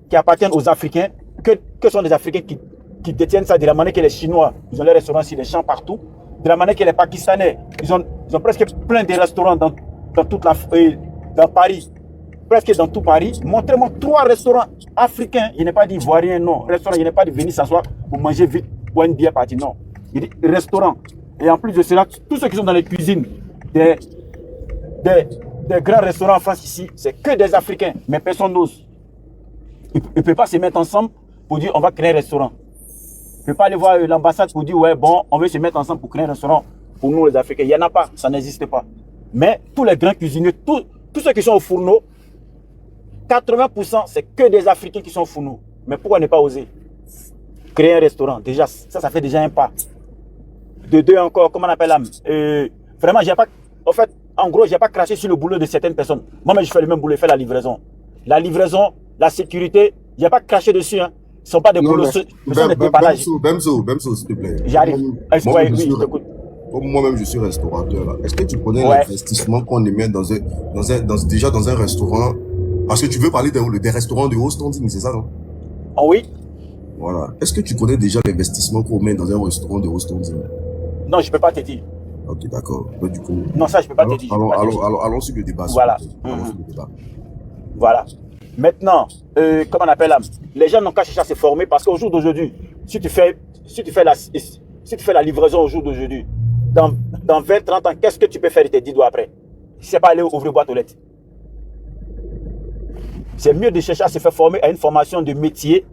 qui appartiennent aux Africains, que sont des Africains qui détiennent ça de la manière que les Chinois, ils ont les restaurants sur les champs partout, de la manière que les Pakistanais, ils ont presque plein de restaurants dans Paris. Presque dans tout Paris, montrez-moi 3 restaurants africains. Il n'est pas d'ivoirien, non. Restaurant, il n'est pas de venir s'asseoir pour manger vite, pour une bière partie, non. Il dit restaurant. Et en plus de cela, tous ceux qui sont dans les cuisines des grands restaurants en France ici, c'est que des Africains, mais personne n'ose. Ils ne peuvent pas se mettre ensemble pour dire on va créer un restaurant. Ils ne peuvent pas aller voir l'ambassade pour dire ouais, bon, on veut se mettre ensemble pour créer un restaurant pour nous les Africains. Il n'y en a pas, ça n'existe pas. Mais tous les grands cuisiniers, tous ceux qui sont au fourneau, 80% c'est que des Africains qui sont au fourneau. Mais pourquoi ne pas oser créer un restaurant? Déjà, ça fait déjà un pas. De 2 encore, comment on appelle vraiment, en gros, j'ai pas craché sur le boulot de certaines personnes. Moi-même, je fais le même boulot, je fais la livraison. La livraison, la sécurité, j'ai pas craché dessus. Hein. Ce ne sont pas des boulots, ce sont des déballages. Bemso, s'il te plaît. J'arrive. Moi-même, je suis restaurateur. Là. Est-ce que tu connais l'investissement qu'on émet déjà dans un restaurant? Parce que tu veux parler des restaurants de haut standing, c'est ça, non? Oh oui. Voilà. Est-ce que tu connais déjà l'investissement qu'on met dans un restaurant de haut standing? Non, je ne peux pas te dire. Ok, d'accord. Du coup, non, ça, je ne peux pas te dire. Allons sur le débat. Voilà. Voilà. Maintenant, comment on appelle les gens n'ont qu'à chercher à se former parce qu'au jour d'aujourd'hui, si tu fais la livraison au jour d'aujourd'hui, dans 20-30 ans, qu'est-ce que tu peux faire de tes 10 doigts après? Si ce n'est pas aller ouvrir boîte aux lettres. C'est mieux de chercher à se faire former à une formation de métier.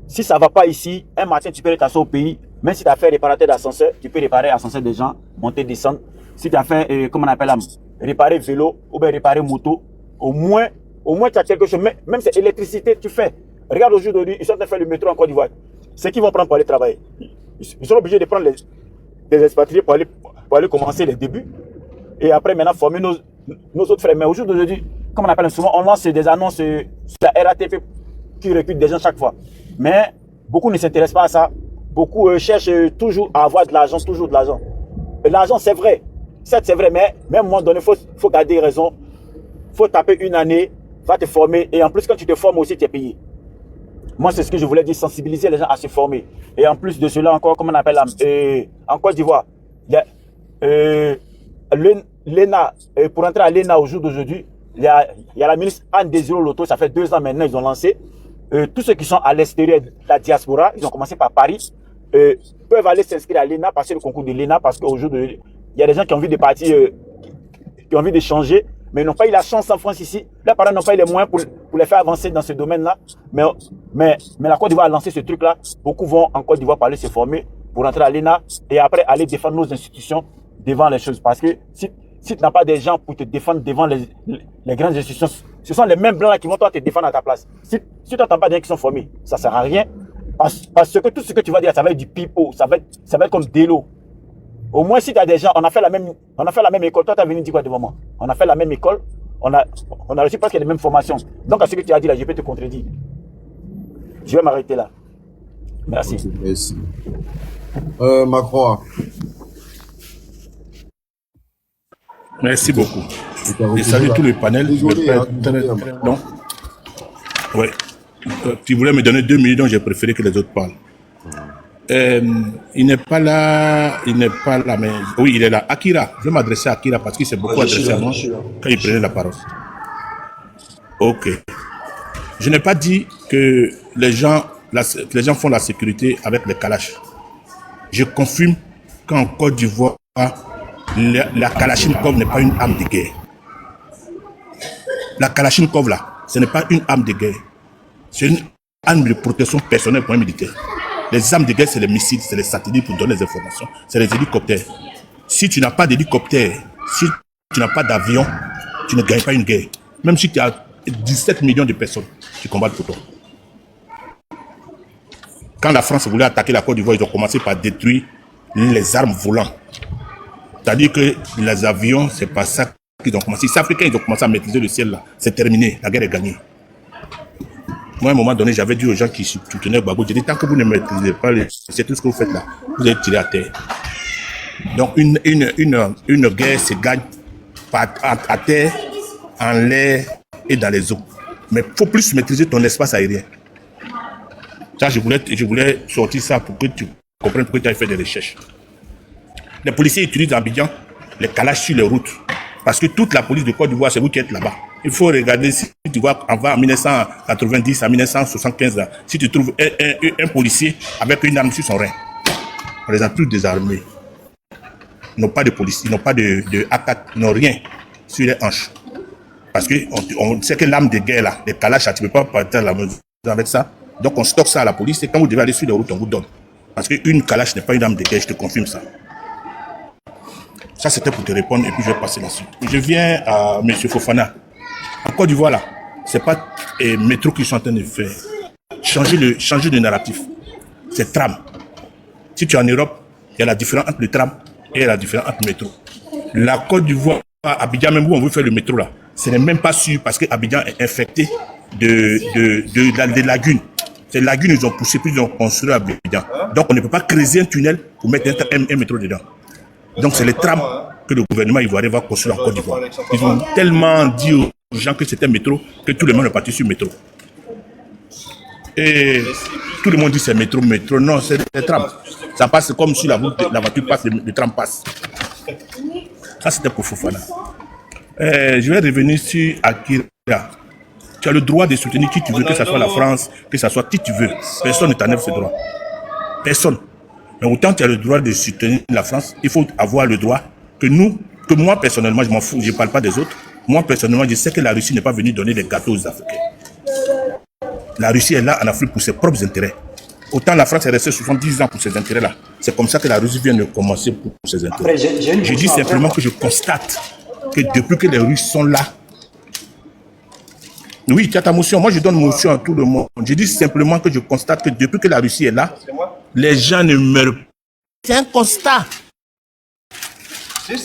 Si ça ne va pas ici, un matin, tu peux aller t'asseoir au pays. Même si tu as fait réparateur d'ascenseur, tu peux réparer l'ascenseur des gens, monter, descendre. Si tu as fait, comment on appelle réparer vélo ou bien réparer moto, au moins tu as quelque chose. Même si c'est électricité, tu fais. Regarde aujourd'hui, ils sont en train de faire le métro en Côte d'Ivoire. C'est qu'ils vont prendre pour aller travailler. Ils sont obligés de prendre des expatriés pour aller commencer les débuts. Et après, maintenant, former nos autres frères. Mais aujourd'hui, comme on appelle souvent, on lance des annonces sur la RATP qui recrute des gens chaque fois. Mais beaucoup ne s'intéressent pas à ça. Beaucoup cherchent toujours à avoir de l'argent, toujours de l'argent. L'argent, c'est vrai. Certes, c'est vrai, mais même à un moment donné, il faut garder raison. Il faut taper une année, va te former. Et en plus, quand tu te formes aussi, tu es payé. Moi, c'est ce que je voulais dire, sensibiliser les gens à se former. Et en plus de cela, encore, comme on appelle en Côte d'Ivoire, l'ENA, pour entrer à l'ENA au jour d'aujourd'hui, il y a la ministre Anne Désiré Loto, ça fait 2 ans maintenant, ils ont lancé. Tous ceux qui sont à l'extérieur de la diaspora, ils ont commencé par Paris, peuvent aller s'inscrire à l'ENA, passer le concours de l'ENA, parce qu'aujourd'hui, il y a des gens qui ont envie de partir, qui ont envie de changer, mais ils n'ont pas eu la chance en France ici. Leurs parents n'ont pas eu les moyens pour les faire avancer dans ce domaine-là. Mais la Côte d'Ivoire a lancé ce truc-là. Beaucoup vont en Côte d'Ivoire pour aller se former, pour entrer à l'ENA, et après aller défendre nos institutions devant les choses. Parce que si tu n'as pas des gens pour te défendre devant les grandes institutions, ce sont les mêmes blancs là qui vont toi te défendre à ta place. Si tu n'entends pas des gens qui sont formés, ça ne sert à rien. Parce que tout ce que tu vas dire, ça va être du pipeau, ça va être comme de l'eau. Au moins, si tu as des gens, on a fait la même école. Toi, tu as venu dire quoi devant moi? On a fait la même école, on a reçu presque les mêmes formations. Donc, à ce que tu as dit là, je peux te contredire. Je vais m'arrêter là. Merci. Ok, merci. Macron. Merci beaucoup. Et salut tout le panel. Désolé, Non. Ouais. Tu voulais me donner 2 minutes, donc j'ai préféré que les autres parlent. Il n'est pas là, mais oui, il est là. Akira, je vais m'adresser à Akira parce qu'il s'est beaucoup adressé à moi quand il prenait la parole. Ok. Je n'ai pas dit que les gens font la sécurité avec les Kalash. Je confirme qu'en Côte d'Ivoire, la Kalachnikov n'est pas une arme de guerre. La Kalachnikov là, ce n'est pas une arme de guerre. C'est une arme de protection personnelle pour un militaire. Les armes de guerre, c'est les missiles, c'est les satellites pour donner les informations, c'est les hélicoptères. Si tu n'as pas d'hélicoptère, si tu n'as pas d'avion, tu ne gagnes pas une guerre. Même si tu as 17 millions de personnes qui combattent pour toi. Quand la France voulait attaquer la Côte d'Ivoire, ils ont commencé par détruire les armes volantes. C'est-à-dire que les avions, c'est pas ça qu'ils ont commencé. Les Africains, ils ont commencé à maîtriser le ciel là. C'est terminé, la guerre est gagnée. Moi, à un moment donné, j'avais dit aux gens qui soutenaient Gbagbo, j'ai dit, tant que vous ne maîtrisez pas, c'est tout ce que vous faites là, vous êtes tiré à terre. Donc, une guerre se gagne à terre, en l'air et dans les eaux. Mais il faut plus maîtriser ton espace aérien. Ça, je voulais sortir ça pour que tu comprennes pourquoi tu as fait des recherches. Les policiers utilisent en Abidjan les calages sur les routes. Parce que toute la police de Côte d'Ivoire, c'est vous qui êtes là-bas. Il faut regarder si tu vois en 1990 à 1975, là, si tu trouves un policier avec une arme sur son rein. On les a tous désarmés. Ils n'ont pas de police, ils n'ont pas de AK, ils n'ont rien sur les hanches. Parce qu'on sait que l'arme de guerre, là, les calages, tu ne peux pas partir à la maison avec ça. Donc on stocke ça à la police et quand vous devez aller sur les routes, on vous donne. Parce qu'une calache n'est pas une arme de guerre, je te confirme ça. Ça, c'était pour te répondre et puis je vais passer là-dessus. Je viens à M. Fofana. En Côte d'Ivoire, là, ce n'est pas métro qu'ils sont en train de faire. Changer de narratif. C'est tram. Si tu es en Europe, il y a la différence entre le tram et il y a la différence entre le métro. La Côte d'Ivoire, Abidjan, même où on veut faire le métro, là, ce n'est même pas sûr parce que Abidjan est infecté de lagunes. Ces lagunes, ils ont poussé, puis ils ont construit Abidjan. Donc, on ne peut pas creuser un tunnel pour mettre un métro dedans. Donc, c'est les trams que le gouvernement ivoirien va construire en Côte d'Ivoire. Ils ont tellement dit aux gens que c'était métro que tout le monde est parti sur métro. Et tout le monde dit c'est métro. Non, c'est des trams. Ça passe comme si la voiture passe, le tram passe. Ça, c'était pour Fofana. Je vais revenir sur Akira. Tu as le droit de soutenir qui tu veux, que ce soit la France, que ce soit qui tu veux. Personne ne t'enlève ce droit. Personne. Mais autant tu as le droit de soutenir la France, il faut avoir le droit que moi personnellement, je m'en fous, je ne parle pas des autres. Moi personnellement, je sais que la Russie n'est pas venue donner des gâteaux aux Africains. La Russie est là en Afrique pour ses propres intérêts. Autant la France est restée 70 ans pour ses intérêts-là. C'est comme ça que la Russie vient de commencer pour ses intérêts. Je dis simplement que je constate que depuis que les Russes sont là, oui, tu as ta motion. Moi, je donne motion à tout le monde. Je dis simplement que je constate que depuis que la Russie est là, les gens ne meurent pas. C'est un constat.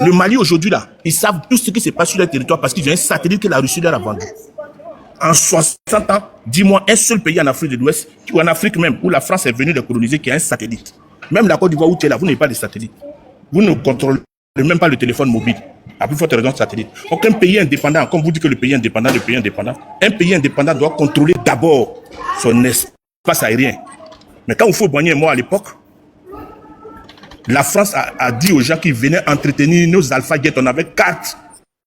Le Mali aujourd'hui, là, ils savent tout ce qui se passe sur leur territoire parce qu'ils ont un satellite que la Russie leur a vendu. En 60 ans, dis-moi un seul pays en Afrique de l'Ouest, ou en Afrique même, où la France est venue les coloniser, qui a un satellite. Même la Côte d'Ivoire où tu es là, vous n'avez pas de satellite. Vous ne contrôlez même pas le téléphone mobile. À plus forte raison de satellite. Aucun pays indépendant, comme vous dites que le pays indépendant, un pays indépendant doit contrôler d'abord son espace aérien. Mais quand Houphouët-Boigny est mort à l'époque, la France a dit aux gens qui venaient entretenir nos Alpha Jet, on avait 4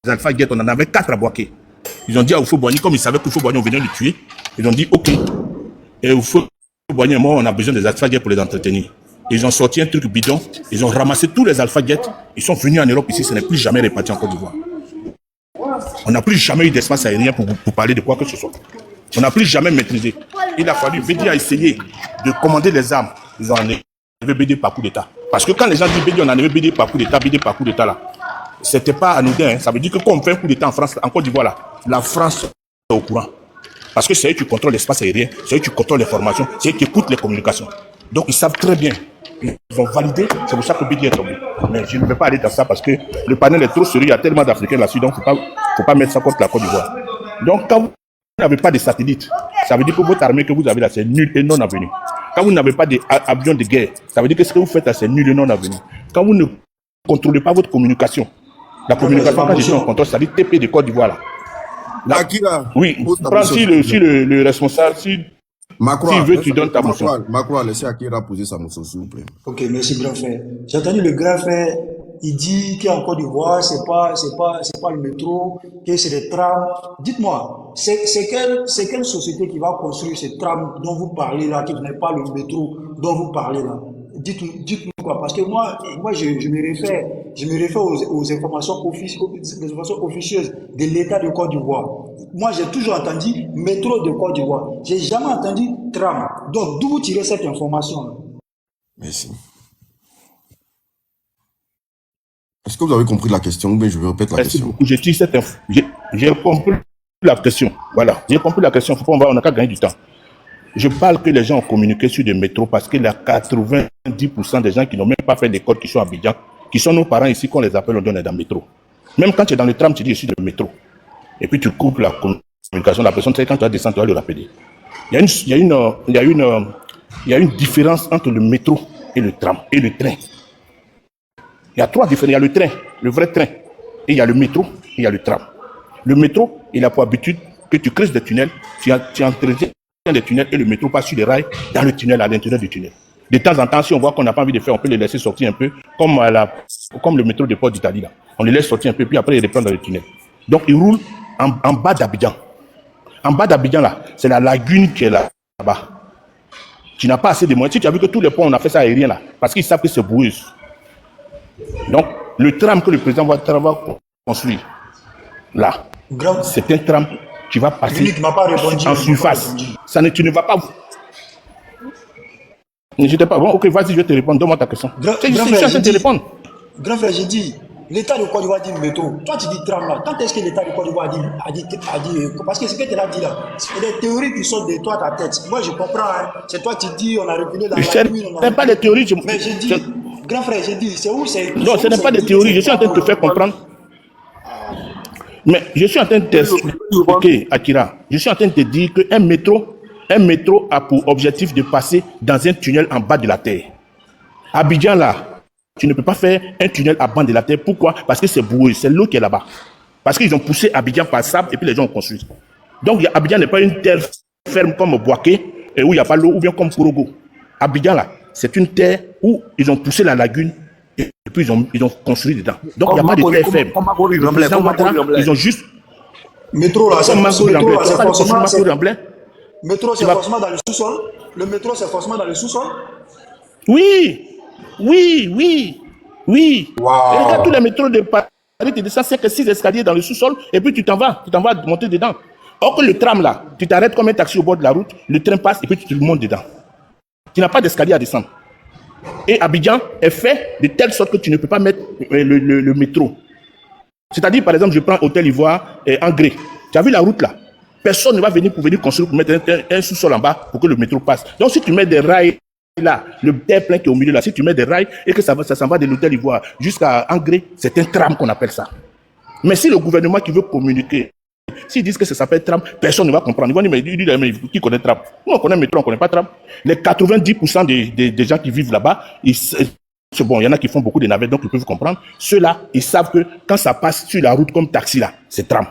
Alpha Jet, on en avait 4 à Boaké. Ils ont dit à Oufo-Boigny, comme ils savaient qu'Oufo-Boigny, on venait le tuer, ils ont dit, OK. Et Oufo-Boigny et moi, on a besoin des alpha-guettes pour les entretenir. Ils ont sorti un truc bidon, ils ont ramassé tous les alpha-guettes, ils sont venus en Europe ici, ce n'est plus jamais réparti en Côte d'Ivoire. On n'a plus jamais eu d'espace aérien pour parler de quoi que ce soit. On n'a plus jamais maîtrisé. Il a fallu, Bédi a essayé de commander les armes. Ils ont enlevé Bédi par coup d'État. Parce que quand les gens disent Bédi, on a enlevé Bédi par coup d'État là, c'était pas anodin. Hein. Ça veut dire que quand on fait un coup d'État en France, en Côte d'Ivoire là, la France est au courant. Parce que c'est eux qui contrôlent l'espace aérien, c'est eux qui contrôlent les formations, c'est eux qui écoutent les communications. Donc ils savent très bien. Ils vont valider, c'est pour ça que Bédi est tombé. Mais je ne vais pas aller dans ça parce que le panel est trop sérieux, il y a tellement d'Africains là-dessus, donc il ne faut pas mettre ça contre la Côte d'Ivoire. Donc quand vous n'avez pas de satellites, ça veut dire que votre armée que vous avez là, c'est nul et non avenu. Quand vous n'avez pas d'avions de guerre, ça veut dire que ce que vous faites là, c'est nul et non avenu. Quand vous ne contrôlez pas votre communication, la communication, quand je dis en contrôle, ça dit TP de Côte d'Ivoire là. Akira, Oui, prends si le responsable, Macron, s'il veut, tu donnes ta motion. Macron, laissez Akira poser sa motion, s'il vous plaît. Ok, merci grand frère. J'ai entendu le grand frère, il dit qu'en Côte d'Ivoire, c'est pas le métro, que c'est des trams. Dites-moi, c'est quelle société qui va construire ces trams dont vous parlez là, qui n'est pas le métro dont vous parlez là? Dites-nous quoi, parce que moi je me réfère aux informations officieuses de l'État de Côte d'Ivoire. Moi, j'ai toujours entendu métro de Côte d'Ivoire. J'ai jamais entendu tram. Donc, d'où vous tirez cette information-là? Merci. Est-ce que vous avez compris la question ou bien je vais répéter la question? Beaucoup. J'ai compris la question. Voilà, j'ai compris la question. On n'a qu'à gagner du temps. Je parle que les gens ont communiqué sur des métros parce qu'il y a 90% des gens qui n'ont même pas fait d'école, qui sont à Abidjan, qui sont nos parents ici, qu'on les appelle, on donne dans le métro. Même quand tu es dans le tram, tu dis je suis dans le métro. Et puis tu coupes la communication. La personne, quand tu vas descendre, tu vas le rappeler. Il y a une différence entre le métro et le tram et le train. Il y a trois différences. Il y a le train, le vrai train. Et il y a le métro et il y a le tram. Le métro, il a pour habitude que tu creuses des tunnels, tu entretiens des tunnels et le métro passe sur les rails dans le tunnel, à l'intérieur du tunnel. De temps en temps, si on voit qu'on n'a pas envie de faire, on peut les laisser sortir un peu, comme le métro de Port d'Italie. On les laisse sortir un peu, puis après ils reprennent dans le tunnel. Donc ils roulent en bas d'Abidjan. En bas d'Abidjan, là, c'est la lagune qui est là-bas. Tu n'as pas assez de moyens. Si tu as vu que tous les ponts, on a fait ça aérien là, parce qu'ils savent que c'est boueuse. Donc, le tram que le président va construire, là, c'est un tram qui va passer en surface. Tu ne vas pas... J'étais pas bon. Ok, vas-y, je vais te répondre. Donne-moi ta question. Je suis en train de te répondre. Grand frère, j'ai dit, l'État de Côte d'Ivoire dit métro. Toi, tu dis tram là. Quand est-ce que l'État de Côte d'Ivoire a dit parce que ce que tu as dit là, c'est des théories qui sortent de toi, ta tête. Moi, je comprends. Hein. C'est toi qui dis, on a reculé dans la nuit. Ce n'est pas des théories. Mais j'ai dit, grand frère, j'ai dit, c'est où c'est... Non, ce n'est pas des théories. Je suis en train de te faire comprendre. Mais je suis en train de t'expliquer, Akira. Je suis en train de te dire qu'un métro a pour objectif de passer dans un tunnel en bas de la terre. Abidjan, là, tu ne peux pas faire un tunnel en bas de la terre. Pourquoi? Parce que c'est boueux, c'est l'eau qui est là-bas. Parce qu'ils ont poussé Abidjan par sable et puis les gens ont construit. Donc, Abidjan n'est pas une terre ferme comme Boaké, où il n'y a pas l'eau, ou bien comme Kourogo. Abidjan, là, c'est une terre où ils ont poussé la lagune et puis ils ont construit dedans. Donc, il n'y a pas de terre ferme. Ils ont juste... Métro, là, c'est forcément... Métro, c'est forcément dans le sous-sol. Le métro, c'est forcément dans le sous-sol. Oui. Wow. Et regarde tous les métros de Paris, tu descends 5 et 6 escaliers dans le sous-sol et puis tu t'en vas monter dedans. Or que le tram là, tu t'arrêtes comme un taxi au bord de la route, le train passe et puis tu te montes dedans. Tu n'as pas d'escalier à descendre. Et Abidjan est fait de telle sorte que tu ne peux pas mettre le métro. C'est-à-dire, par exemple, je prends Hôtel Ivoire et Angré. Tu as vu la route là? Personne ne va venir pour construire, pour mettre un sous-sol en bas pour que le métro passe. Donc si tu mets des rails là, le terre-plein qui est au milieu là, si tu mets des rails et que ça s'en va de l'Hôtel Ivoire jusqu'à Angré, c'est un tram qu'on appelle ça. Mais si le gouvernement qui veut communiquer, s'ils disent que ça s'appelle tram, personne ne va comprendre. Ils vont dire, mais qui connaît tram? Nous, on connaît métro, on ne connaît pas tram. Les 90% des gens qui vivent là-bas, c'est bon, il y en a qui font beaucoup de navettes, donc ils peuvent comprendre. Ceux-là, ils savent que quand ça passe sur la route comme taxi là, c'est tram.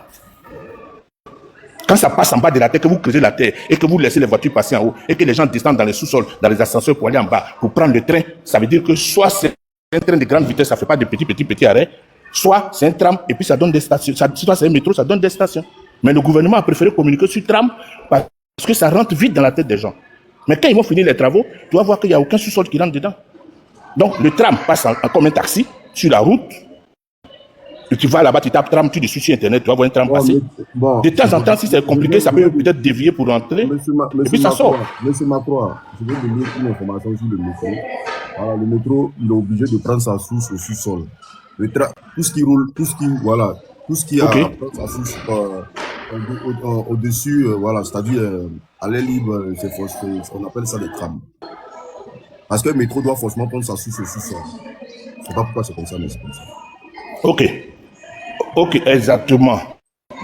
Quand ça passe en bas de la terre, que vous creusez la terre et que vous laissez les voitures passer en haut et que les gens descendent dans les sous-sols, dans les ascenseurs pour aller en bas, pour prendre le train, ça veut dire que soit c'est un train de grande vitesse, ça ne fait pas de petits arrêts, soit c'est un tram et puis ça donne des stations. Soit c'est un métro, ça donne des stations. Mais le gouvernement a préféré communiquer sur tram parce que ça rentre vite dans la tête des gens. Mais quand ils vont finir les travaux, tu vas voir qu'il n'y a aucun sous-sol qui rentre dedans. Donc le tram passe comme un taxi sur la route. Et tu vas là-bas, tu tapes tram, tu dessus sur Internet, tu vas voir un tram passer. De temps en temps, si c'est compliqué, ça peut peut-être dévier pour rentrer. Et puis ça sort. Monsieur Macron, je vais donner une information sur le métro. Voilà, le métro, il est obligé de prendre sa source au sous-sol. Tout ce qui roule, tout ce qui a sa source au-dessus, voilà, c'est-à-dire à l'air libre, on appelle ça les trams. Parce que le métro doit forcément prendre sa source au sous-sol. Je ne sais pas pourquoi c'est comme ça, mais c'est comme ça. Ok, exactement.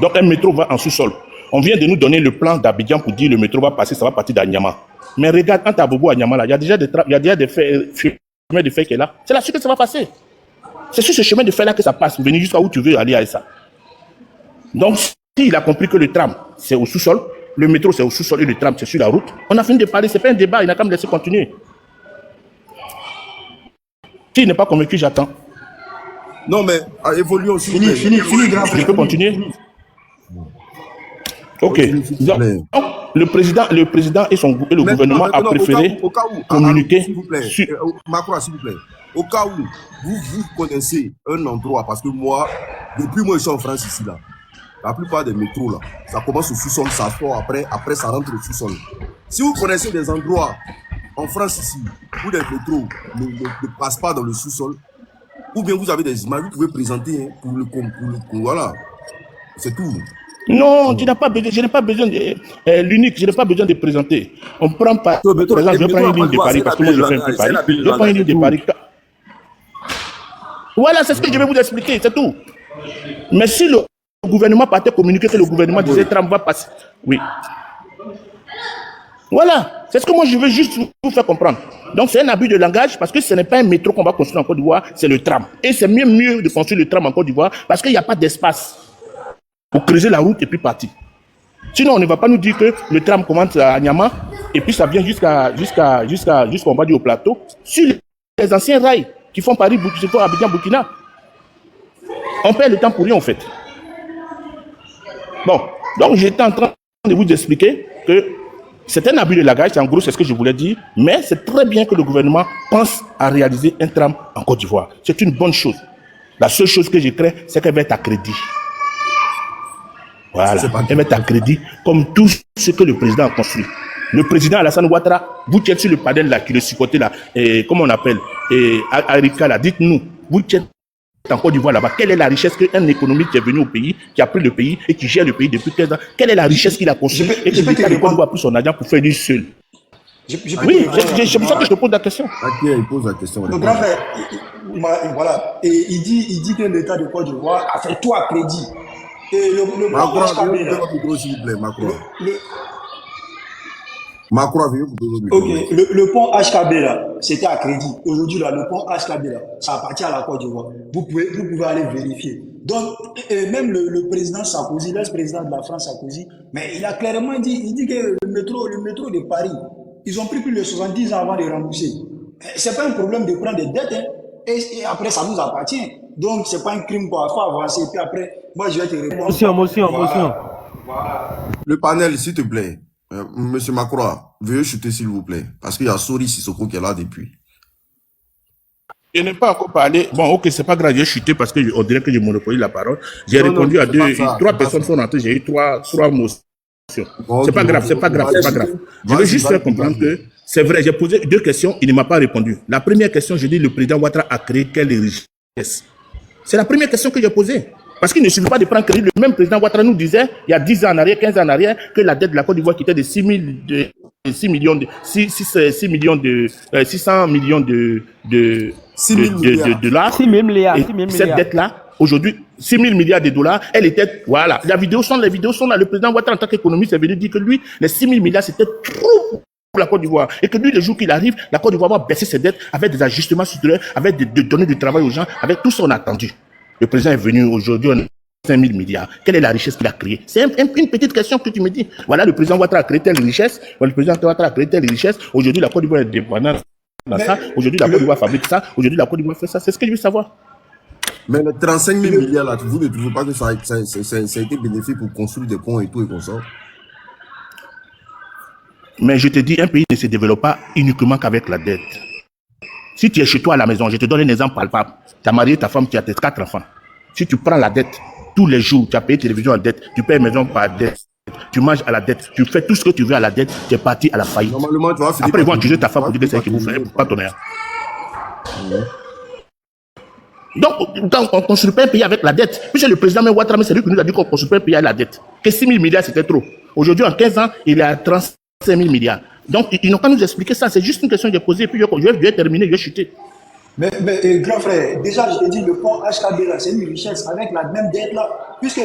Donc un métro va en sous-sol. On vient de nous donner le plan d'Abidjan pour dire le métro va passer, ça va partir d'Anyama. Mais regarde, entre Abobo et Anyama, là, il y a déjà des chemins de fer qui est là. C'est là-dessus que ça va passer. C'est sur ce chemin de fer-là que ça passe, venir jusqu'à où tu veux aller à ça. Donc, s'il a compris que le tram, c'est au sous-sol, le métro, c'est au sous-sol et le tram, c'est sur la route, on a fini de parler. Ce n'est pas un débat, il n'a qu'à me laisser continuer. S'il n'est pas convaincu, j'attends. Non, mais évoluons aussi. Fini, grand frère. Je peux continuer? Ok. Donc, le président et le gouvernement a préféré communiquer s'il vous plaît, sur... Macron, s'il vous plaît. Au cas où vous connaissez un endroit, parce que moi, depuis moi je suis en France ici, là, la plupart des métros, là, ça commence au sous-sol, ça sort après ça rentre au sous-sol. Si vous connaissez des endroits en France ici, où les métros ne passent pas dans le sous-sol, ou bien vous avez des images, vous pouvez présenter pour le voilà. C'est tout. Non, je n'ai pas besoin de l'unique, je n'ai pas besoin de présenter. On prend par exemple, je vais prendre une ligne de Paris, parce que moi je fais un peu Paris. Je prends une ligne de Paris. Voilà, c'est ce que je vais vous expliquer, c'est tout. Mais si le gouvernement partait communiquer que le gouvernement disait tram va passer. Oui. Voilà, c'est ce que moi je veux juste vous faire comprendre. Donc c'est un abus de langage parce que ce n'est pas un métro qu'on va construire en Côte d'Ivoire, c'est le tram. Et c'est mieux de construire le tram en Côte d'Ivoire parce qu'il n'y a pas d'espace pour creuser la route et puis partir. Sinon, on ne va pas nous dire que le tram commence à Nyama et puis ça vient jusqu'on va dire au plateau, sur les anciens rails qui font Paris, Abidjan, Burkina. On perd le temps pour rien en fait. Bon, donc j'étais en train de vous expliquer que c'est un abus de langage, en gros c'est ce que je voulais dire, mais c'est très bien que le gouvernement pense à réaliser un tram en Côte d'Ivoire. C'est une bonne chose. La seule chose que je crains, c'est qu'elle va être à crédit. Voilà, elle va être à crédit comme tout ce que le président a construit. Le président Alassane Ouattara, vous qui êtes sur le panel là, qui le supportez là, comment on appelle, Arika là, dites-nous, vous qui êtes en Côte d'Ivoire là-bas, quelle est la richesse qu'un économiste qui est venu au pays, qui a pris le pays et qui gère le pays depuis 15 ans, quelle est la richesse qu'il a construite et que l'État de Côte d'Ivoire a pris son argent pour faire lui seul? Oui, c'est pour ça que je te pose la question. Il pose la question. Le grand frère, voilà, et il dit que l'État de Côte d'Ivoire a fait tout à crédit. Et le Macron, s'il vous plaît, Macron. Macron, ok, le pont HKB là, c'était à crédit. Aujourd'hui là, le pont HKB là, ça appartient à la Côte d'Ivoire. Vous pouvez aller vérifier. Donc, même le président Sarkozy, l'ex-président de la France Sarkozy, mais il a clairement dit, il dit que le métro de Paris, ils ont pris plus de 70 ans avant de rembourser. C'est pas un problème de prendre des dettes, hein. Et après ça nous appartient. Donc c'est pas un crime quoi, faut avancer. Et puis après, moi je vais te répondre. Motion. Le panel, s'il te plaît. Monsieur Macron, veuillez chuter s'il vous plaît. Parce qu'il y a Sori Sissoko qui est là depuis. Je n'ai pas encore parlé. Bon, ok, c'est pas grave, j'ai chuté parce qu'on dirait que j'ai monopolisé la parole. J'ai répondu à trois personnes sont rentrées, j'ai eu trois motions. Bon, c'est pas grave. Je veux juste faire comprendre que c'est vrai, j'ai posé 2 questions, il ne m'a pas répondu. La première question, je dis le président Ouattara a créé quelle richesse? C'est la première question que j'ai posée. Parce qu'il ne suffit pas de prendre crédit. Le même président Ouattara nous disait, il y a 10 ans en arrière, 15 ans en arrière, que la dette de la Côte d'Ivoire qui était de 600 millions de dollars. 6 000 milliards. Cette dette-là, aujourd'hui, 6 000 milliards de dollars, elle était, voilà. Les vidéos sont là. Le président Ouattara, en tant qu'économiste, est venu dire que lui, les 6 000 milliards, c'était trop pour la Côte d'Ivoire. Et que lui, le jour qu'il arrive, la Côte d'Ivoire va baisser ses dettes avec des ajustements structurels, avec des données de travail aux gens, avec tout ce qu'on a attendu. Le président est venu aujourd'hui, on a 5 000 milliards. Quelle est la richesse qu'il a créée? C'est une petite question que tu me dis. Voilà, le président Ouattara a créé telle richesse. Le président Ouattara a créé telle richesse. Aujourd'hui, la Côte d'Ivoire est dépendante dans ça. Aujourd'hui, la Côte d'Ivoire fabrique ça. Aujourd'hui, la Côte d'Ivoire fait ça. C'est ce que je veux savoir. Mais les 35 000 milliards là, vous ne trouvez pas que ça a été bénéfique pour construire des ponts et tout et comme ça? Mais je te dis, un pays ne se développe pas uniquement qu'avec la dette. Si tu es chez toi à la maison, je te donne un exemple palpable. Tu as marié ta femme, tu as tes 4 enfants. Si tu prends la dette tous les jours, tu as payé télévision en dette, tu payes maison par dette, tu manges à la dette, tu fais tout ce que tu veux à la dette, tu es parti à la faillite. Normalement, tu vas finir. Après, ils vont accuser ta femme pour dire que c'est elle qui vous fait, pas ton air. Donc, on ne construit pas un pays avec la dette. Puisque le président Ouattara, c'est lui qui nous a dit qu'on ne construit pas un pays avec la dette. Que 6 000 milliards, c'était trop. Aujourd'hui, en 15 ans, il est à 35 000 milliards. Donc, ils n'ont pas nous expliquer ça. C'est juste une question que j'ai posée. Puis, je vais terminer, je vais chuter. Mais grand frère, déjà, je t'ai dit, le pont HKB, là, c'est une richesse avec la même dette, là. Puisque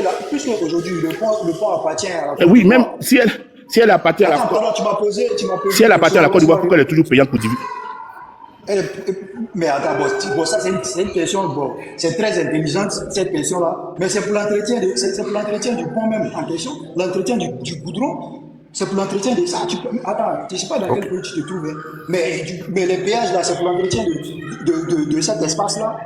aujourd'hui, le pont appartient à la... Oui, même si elle appartient à la Côte d'Ivoire. Tu m'as posé si elle appartient à la Côte d'Ivoire, pourquoi elle est toujours payante pour diviser? Mais attends, bon, ça c'est une question, bon, c'est très intelligente cette question-là, mais c'est pour l'entretien du pont même en question, l'entretien du goudron, c'est pour l'entretien de ça. Attends, je ne sais pas dans quel pays tu te trouves, hein, mais les péages là, c'est pour l'entretien de cet espace-là.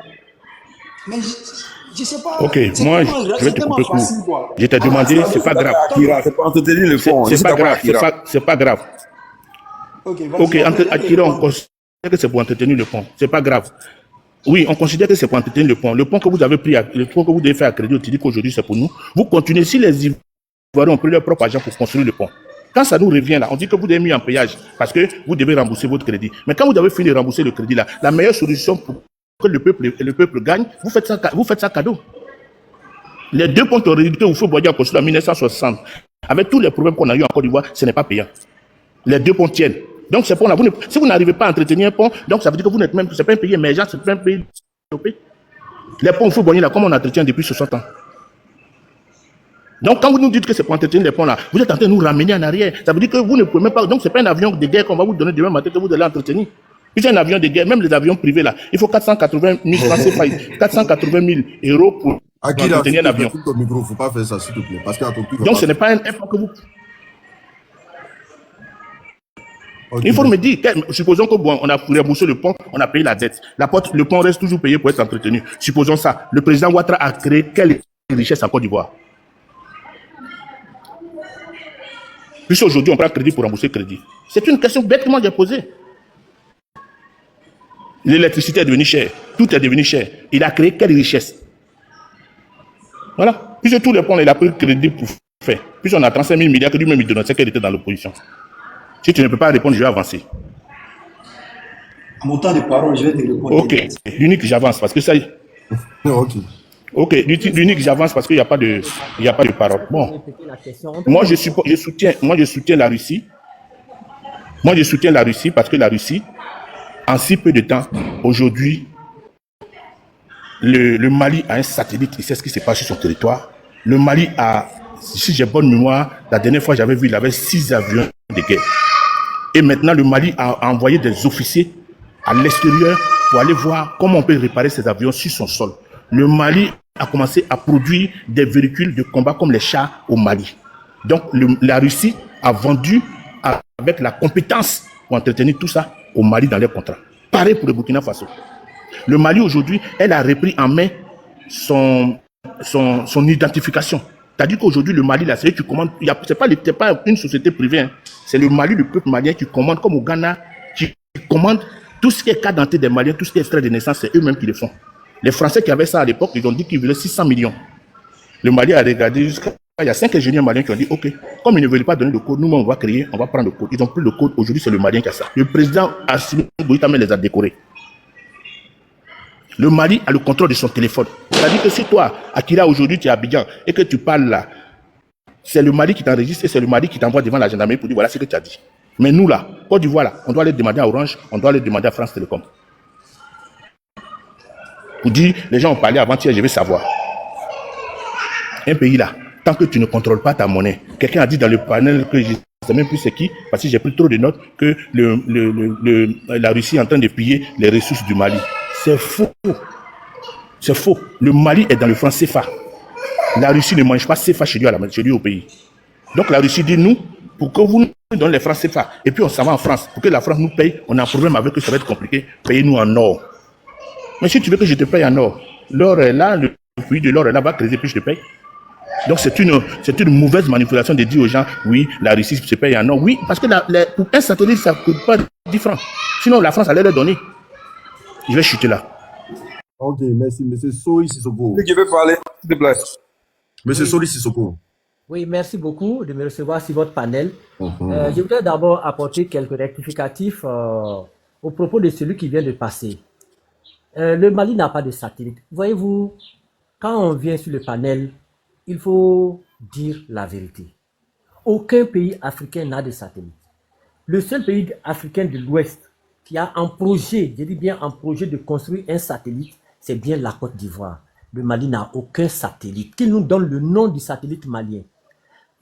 Mais je ne sais pas. Ok, moi je vais te couper court. Je t'ai demandé, c'est pas grave. C'est pour entretenir le fond. C'est pas grave, c'est pas grave. Ok, Akira, on considère que c'est pour entretenir le pont. C'est pas grave. Oui, on considère que c'est pour entretenir le pont. Le pont que vous avez pris, le pont que vous devez faire à crédit, tu dis qu'aujourd'hui c'est pour nous. Vous continuez, si les Ivoiriens ont pris leur propre argent pour construire le pont. Quand ça nous revient là, on dit que vous avez mis en payage parce que vous devez rembourser votre crédit. Mais quand vous avez fini de rembourser le crédit là, la meilleure solution pour que le peuple gagne, vous faites ça cadeau. Les 2 ponts que vous faites en construire en 1960, avec tous les problèmes qu'on a eu en Côte d'Ivoire, ce n'est pas payant. Les 2 ponts tiennent. Donc, ces ponts-là, si vous n'arrivez pas à entretenir un pont, donc ça veut dire que vous n'êtes même, c'est pas un pays émergent, c'est pas un pays développé. Les ponts, il faut là, comme on entretient depuis 60 ans. Donc, quand vous nous dites que c'est pour entretenir les ponts là, vous êtes en train de nous ramener en arrière. Ça veut dire que vous ne pouvez même pas, donc c'est pas un avion de guerre qu'on va vous donner demain matin que vous allez entretenir. Puis c'est un avion de guerre, même les avions privés là, il faut 480 000 francs CFA, 480 000 euros pour entretenir un avion. Il ne faut pas faire ça, s'il te plaît. Parce donc, ce n'est pas un pont que vous... Okay. Il faut me dire, supposons que bon, on a remboursé le pont, on a payé la dette. Le pont reste toujours payé pour être entretenu. Supposons ça. Le président Ouattara a créé quelle richesse en Côte d'Ivoire? Puisque aujourd'hui, on prend crédit pour rembourser le crédit. C'est une question bêtement j'ai posée. L'électricité est devenue chère. Tout est devenu cher. Il a créé quelle richesse? Voilà. Puisque tous les ponts, il a pris crédit pour faire. Puisqu'on a 35 000 milliards que lui-même il dénonçait qu'elle était dans l'opposition. Si tu ne peux pas répondre, je vais avancer. À mon temps de parole, je vais te répondre. Ok, l'unique, j'avance parce que ça... Ok, l'unique, j'avance parce qu'il n'y a pas de parole. Bon, moi je soutiens la Russie. Moi, je soutiens la Russie parce que la Russie, en si peu de temps, aujourd'hui, le Mali a un satellite, il sait ce qui se passe sur son territoire. Le Mali a, si j'ai bonne mémoire, la dernière fois j'avais vu, il avait 6 avions de guerre. Et maintenant, le Mali a envoyé des officiers à l'extérieur pour aller voir comment on peut réparer ces avions sur son sol. Le Mali a commencé à produire des véhicules de combat comme les chars au Mali. Donc, la Russie a vendu avec la compétence pour entretenir tout ça au Mali dans leurs contrats. Pareil pour le Burkina Faso. Le Mali, aujourd'hui, elle a repris en main son identification. C'est-à-dire qu'aujourd'hui, le Mali, là, c'est eux qui commandent. Ce n'est pas une société privée. Hein. C'est le Mali, le peuple malien qui commande, comme au Ghana, qui commande tout ce qui est carte d'identité des Maliens, tout ce qui est extrait de naissance, c'est eux-mêmes qui le font. Les Français qui avaient ça à l'époque, ils ont dit qu'ils voulaient 600 millions. Le Mali a regardé jusqu'à... Il y a 5 ingénieurs maliens qui ont dit, OK, comme ils ne veulent pas donner le code, nous, on va créer, on va prendre le code. Ils ont pris le code. Aujourd'hui, c'est le Malien qui a ça. Le président Assimi Goïta les a décorés. Le Mali a le contrôle de son téléphone. C'est-à-dire que si toi, Akira, aujourd'hui, tu es à Abidjan et que tu parles là, c'est le Mali qui t'enregistre et c'est le Mali qui t'envoie devant la gendarmerie pour dire voilà ce que tu as dit. Mais nous là, Côte d'Ivoire là, on doit aller demander à Orange, on doit aller demander à France Télécom. Pour dire, les gens ont parlé avant-hier, je vais savoir. Un pays là, tant que tu ne contrôles pas ta monnaie, quelqu'un a dit dans le panel que je ne sais même plus c'est qui, parce que j'ai pris trop de notes, que la Russie est en train de piller les ressources du Mali. C'est faux. C'est faux. Le Mali est dans le franc CFA. La Russie ne mange pas CFA chez lui au pays. Donc la Russie dit nous, pour que vous nous donnez les francs CFA, et puis on s'en va en France, pour que la France nous paye, on a un problème avec eux, ça va être compliqué, payez-nous en or. Mais si tu veux que je te paye en or, L'or est là, le puits de l'or est là, va creuser plus de paye. Donc c'est une mauvaise manipulation de dire aux gens, oui, la Russie se paye en or. Oui, parce que pour un satellite, ça ne coûte pas 10 francs. Sinon, la France allait leur donner. Je vais chuter là. Ok, merci, monsieur Soli Sissoko. Qui veut parler, s'il te plaît? Monsieur Soli Sissoko. Oui, merci beaucoup de me recevoir sur votre panel. Je voudrais d'abord apporter quelques rectificatifs au propos de celui qui vient de passer. Le Mali n'a pas de satellite. Voyez-vous, quand on vient sur le panel, il faut dire la vérité. Aucun pays africain n'a de satellite. Le seul pays africain de l'Ouest qui a un projet, je dis bien un projet de construire un satellite, c'est bien la Côte d'Ivoire. Le Mali n'a aucun satellite. Qu'il nous donne le nom du satellite malien.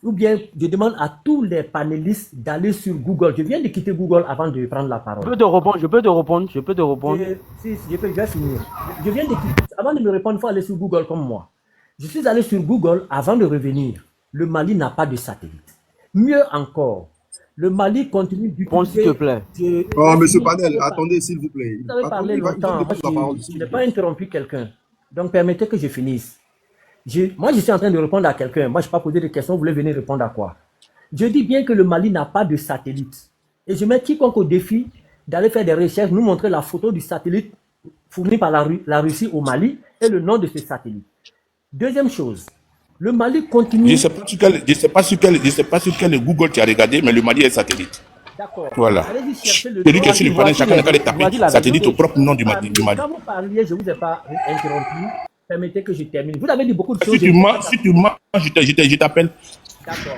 Ou bien, je demande à tous les panélistes d'aller sur Google. Je viens de quitter Google avant de prendre la parole. Je peux te répondre. Je vais finir. Je viens de quitter. Avant de me répondre, il faut aller sur Google comme moi. Je suis allé sur Google avant de revenir. Le Mali n'a pas de satellite. Mieux encore, le Mali continue d'utiliser... S'il te plaît. Oh, monsieur Panel, attendez, s'il vous plaît. Vous avez parlé longtemps. Je n'ai pas interrompu quelqu'un. Donc, permettez que je finisse. Moi, je suis en train de répondre à quelqu'un. Moi, je n'ai pas posé de questions. Vous voulez venir répondre à quoi? Je dis bien que le Mali n'a pas de satellite. Et je mets quiconque au défi d'aller faire des recherches, nous montrer la photo du satellite fourni par la Russie au Mali et le nom de ce satellite. Deuxième chose, le Mali continue... Je ne sais pas sur quel Google tu as regardé, mais le Mali est satellite. D'accord. Voilà. Allez-y chercher le Celui qui est sur le panel, chacun n'a qu'à taper satellite au propre nom du Mali. Quand vous parliez, je ne vous ai pas interrompu. Permettez que je termine. Vous avez dit beaucoup de choses. Si tu mens, je t'appelle. D'accord.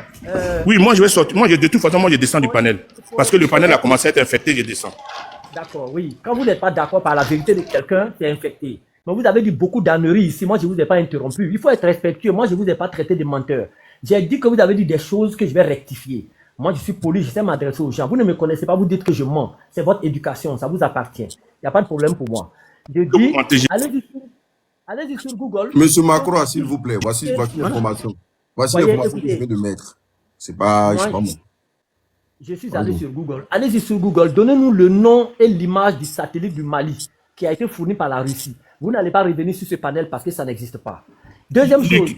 Oui, moi je vais sortir. De toute façon, moi je descends du panel. Parce que le panel a commencé à être infecté, je descends. D'accord, oui. Quand vous n'êtes pas d'accord par la vérité de quelqu'un, c'est infecté. Mais vous avez dit beaucoup d'âneries ici. Moi, je ne vous ai pas interrompu. Il faut être respectueux. Moi, je ne vous ai pas traité de menteur. J'ai dit que vous avez dit des choses que je vais rectifier. Moi, je suis poli, je sais m'adresser aux gens. Vous ne me connaissez pas, vous dites que je mens. C'est votre éducation, ça vous appartient. Il n'y a pas de problème pour moi. Je dis, allez-y sur Google. Monsieur Macron, s'il vous plaît, voici l'information. Voici l'information que je vais de mettre. C'est pas moi. Je suis allé sur Google. Allez-y sur Google. Donnez-nous le nom et l'image du satellite du Mali qui a été fourni par la Russie. Vous n'allez pas revenir sur ce panel parce que ça n'existe pas. Deuxième chose.